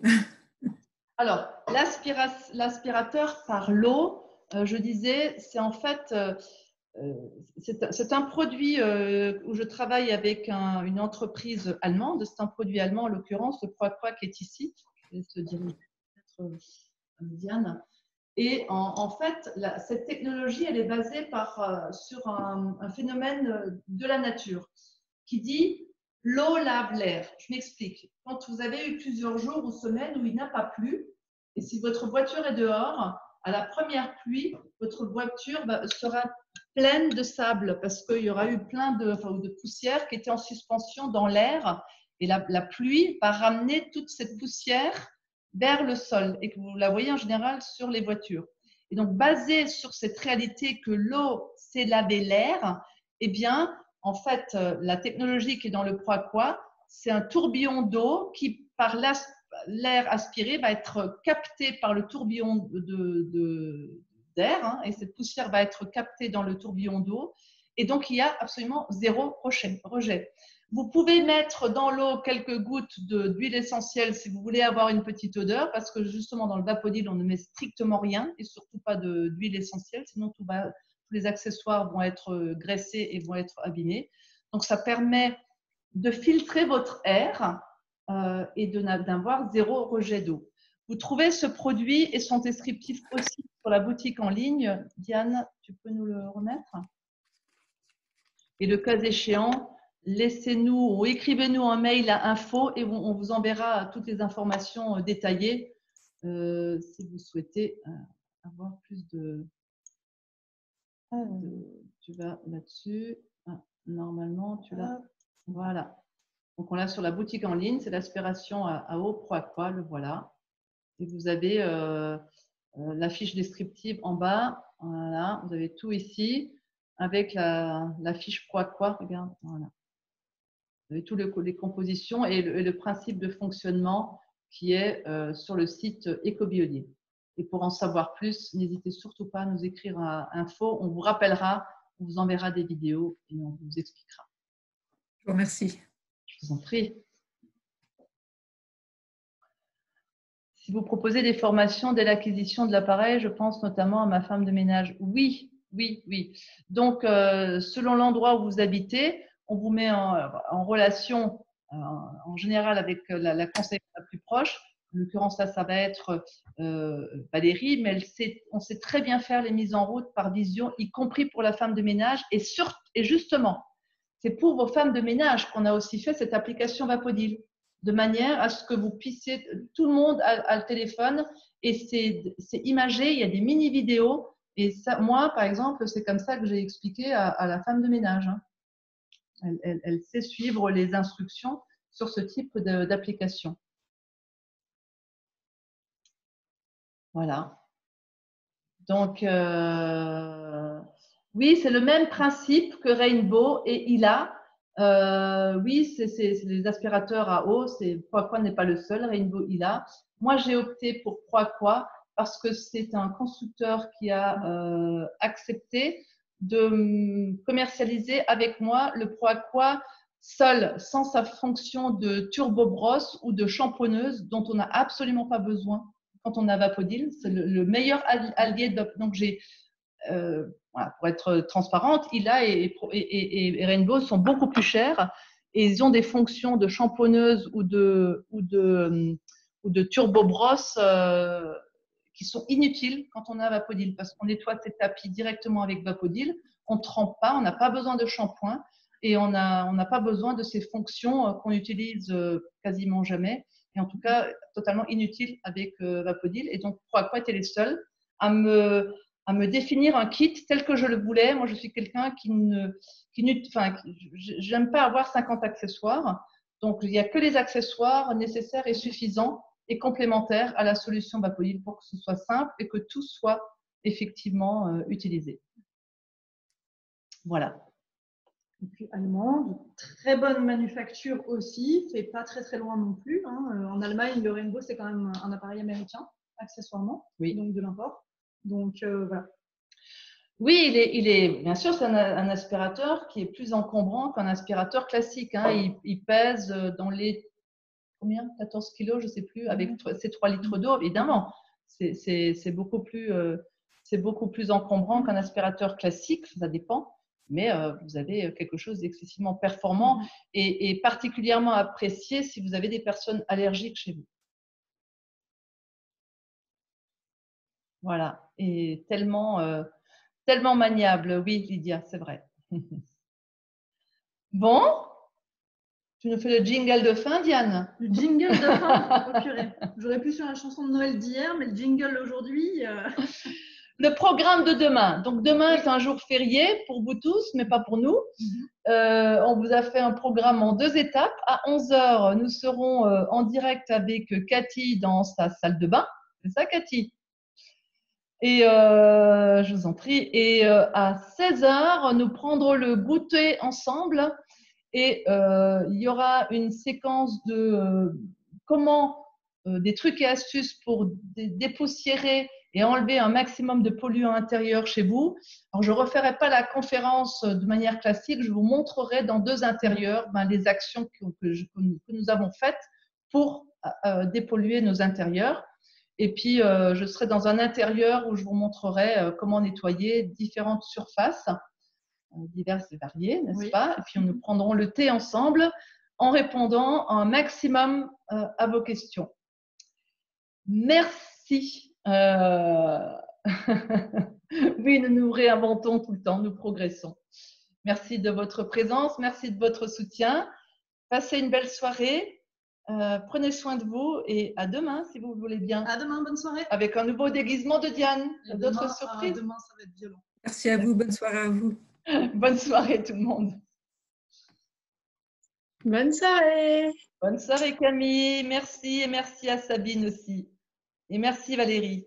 Alors, l'aspirateur par l'eau, je disais, c'est en fait, c'est un produit où je travaille avec une entreprise allemande. C'est un produit allemand, en l'occurrence, le Proaqua qui est ici. Je laisse le dire peut-être Diane. Et en fait, cette technologie, elle est basée sur un phénomène de la nature qui dit l'eau lave l'air. Je m'explique. Quand vous avez eu plusieurs jours ou semaines où il n'a pas plu, et si votre voiture est dehors, à la première pluie, votre voiture sera pleine de sable parce qu'il y aura eu plein de poussière qui était en suspension dans l'air. Et la pluie va ramener toute cette poussière vers le sol et que vous la voyez en général sur les voitures. Et donc, basé sur cette réalité que l'eau, c'est laver l'air, eh bien, en fait, la technologie qui est dans le Proaqua, c'est un tourbillon d'eau qui, par l'air aspiré, va être capté par le tourbillon d'air et cette poussière va être captée dans le tourbillon d'eau et donc il y a absolument zéro rejet. Vous pouvez mettre dans l'eau quelques gouttes d'huile essentielle si vous voulez avoir une petite odeur, parce que justement dans le Vapodil, on ne met strictement rien et surtout pas d'huile essentielle, sinon tous les accessoires vont être graissés et vont être abîmés. Donc ça permet de filtrer votre air et d'avoir zéro rejet d'eau. Vous trouvez ce produit et son descriptif aussi sur la boutique en ligne. Diane, tu peux nous le remettre? Et le cas échéant, laissez-nous ou écrivez-nous un mail à info et on vous enverra toutes les informations détaillées si vous souhaitez avoir plus de… Tu vas là-dessus. Normalement, tu l'as. Voilà. Donc, on l'a sur la boutique en ligne. C'est l'aspiration à eau Pro Aqua. Le voilà. Et vous avez la fiche descriptive en bas. Voilà. Vous avez tout ici avec la fiche Pro Aqua. Regarde. Voilà. Vous avez toutes les compositions et le principe de fonctionnement qui est sur le site EcoBiodil. Et pour en savoir plus, n'hésitez surtout pas à nous écrire à info. On vous rappellera, on vous enverra des vidéos et on vous expliquera. Je vous remercie. Je vous en prie. Si vous proposez des formations dès l'acquisition de l'appareil, je pense notamment à ma femme de ménage. Oui, oui, oui. Donc, selon l'endroit où vous habitez, on vous met en relation en général avec la conseillère la plus proche. En l'occurrence, là, ça va être Valérie, mais on sait très bien faire les mises en route par visio, y compris pour la femme de ménage. Et justement, c'est pour vos femmes de ménage qu'on a aussi fait cette application Vapodil, de manière à ce que vous puissiez… Tout le monde a le téléphone et c'est imagé, il y a des mini-vidéos. Et ça, moi, par exemple, c'est comme ça que j'ai expliqué à la femme de ménage. Elle sait suivre les instructions sur ce type d'application. Voilà. Donc, oui, c'est le même principe que Rainbow et Ila. Oui, c'est les aspirateurs à eau. Pro Aqua n'est pas le seul, Rainbow, Ila. Moi, j'ai opté pour Pro Aqua parce que c'est un constructeur qui a accepté de commercialiser avec moi le Pro Aqua seul, sans sa fonction de turbo brosse ou de champonneuse dont on n'a absolument pas besoin quand on a Vapodil. C'est le meilleur allié. Donc, voilà, pour être transparente, Ila et Rainbow sont beaucoup plus chers et ils ont des fonctions de champonneuse ou de turbo brosse qui sont inutiles quand on a Vapodil parce qu'on nettoie ses tapis directement avec Vapodil, on ne trempe pas, on n'a pas besoin de shampoing et on n'a pas besoin de ces fonctions qu'on utilise quasiment jamais et en tout cas totalement inutiles avec Vapodil. Et donc, Pro Aqua était les seuls à me définir un kit tel que je le voulais. Moi, je suis quelqu'un j'aime pas avoir 50 accessoires. Donc, il n'y a que les accessoires nécessaires et suffisants et complémentaires à la solution Vapodil pour que ce soit simple et que tout soit effectivement utilisé. Voilà. Et puis allemand, très bonne manufacture aussi, fait pas très très loin non plus. Hein. En Allemagne, le Rainbow, c'est quand même un appareil américain, accessoirement, oui. Donc de l'import. Donc voilà. Oui, il est bien sûr, c'est un aspirateur qui est plus encombrant qu'un aspirateur classique. Hein. Il pèse dans les 14 kilos, je ne sais plus, avec ces 3 litres d'eau, évidemment. C'est beaucoup plus encombrant qu'un aspirateur classique, ça dépend. Mais vous avez quelque chose d'excessivement performant et particulièrement apprécié si vous avez des personnes allergiques chez vous. Voilà, et tellement maniable. Oui, Lydia, c'est vrai. Bon, tu nous fais le jingle de fin, Diane? Le jingle de fin, oh, purée. J'aurais pu faire la chanson de Noël d'hier, mais le jingle aujourd'hui… Le programme de demain. Donc, demain est un jour férié pour vous tous, mais pas pour nous. On vous a fait un programme en 2 étapes. À 11h, nous serons en direct avec Cathy dans sa salle de bain. C'est ça, Cathy? Et je vous en prie. Et à 16h, nous prendrons le goûter ensemble. Et il y aura une séquence de comment des trucs et astuces pour dépoussiérer et enlever un maximum de polluants intérieurs chez vous. Alors, je ne referai pas la conférence de manière classique, je vous montrerai dans 2 intérieurs les actions que nous avons faites pour dépolluer nos intérieurs. Et puis, je serai dans un intérieur où je vous montrerai comment nettoyer différentes surfaces, diverses et variées, n'est-ce pas? Et puis, nous prendrons le thé ensemble en répondant un maximum à vos questions. Merci. Oui, nous nous réinventons tout le temps, nous progressons. Merci de votre présence, merci de votre soutien. Passez une belle soirée. Prenez soin de vous et à demain si vous voulez bien. À demain, bonne soirée. Avec un nouveau déguisement de Diane. D'autres surprises. Demain, ça va être violent. Merci à vous, bonne soirée à vous. Bonne soirée tout le monde. Bonne soirée. Bonne soirée Camille, merci et merci à Sabine aussi. Et merci Valérie.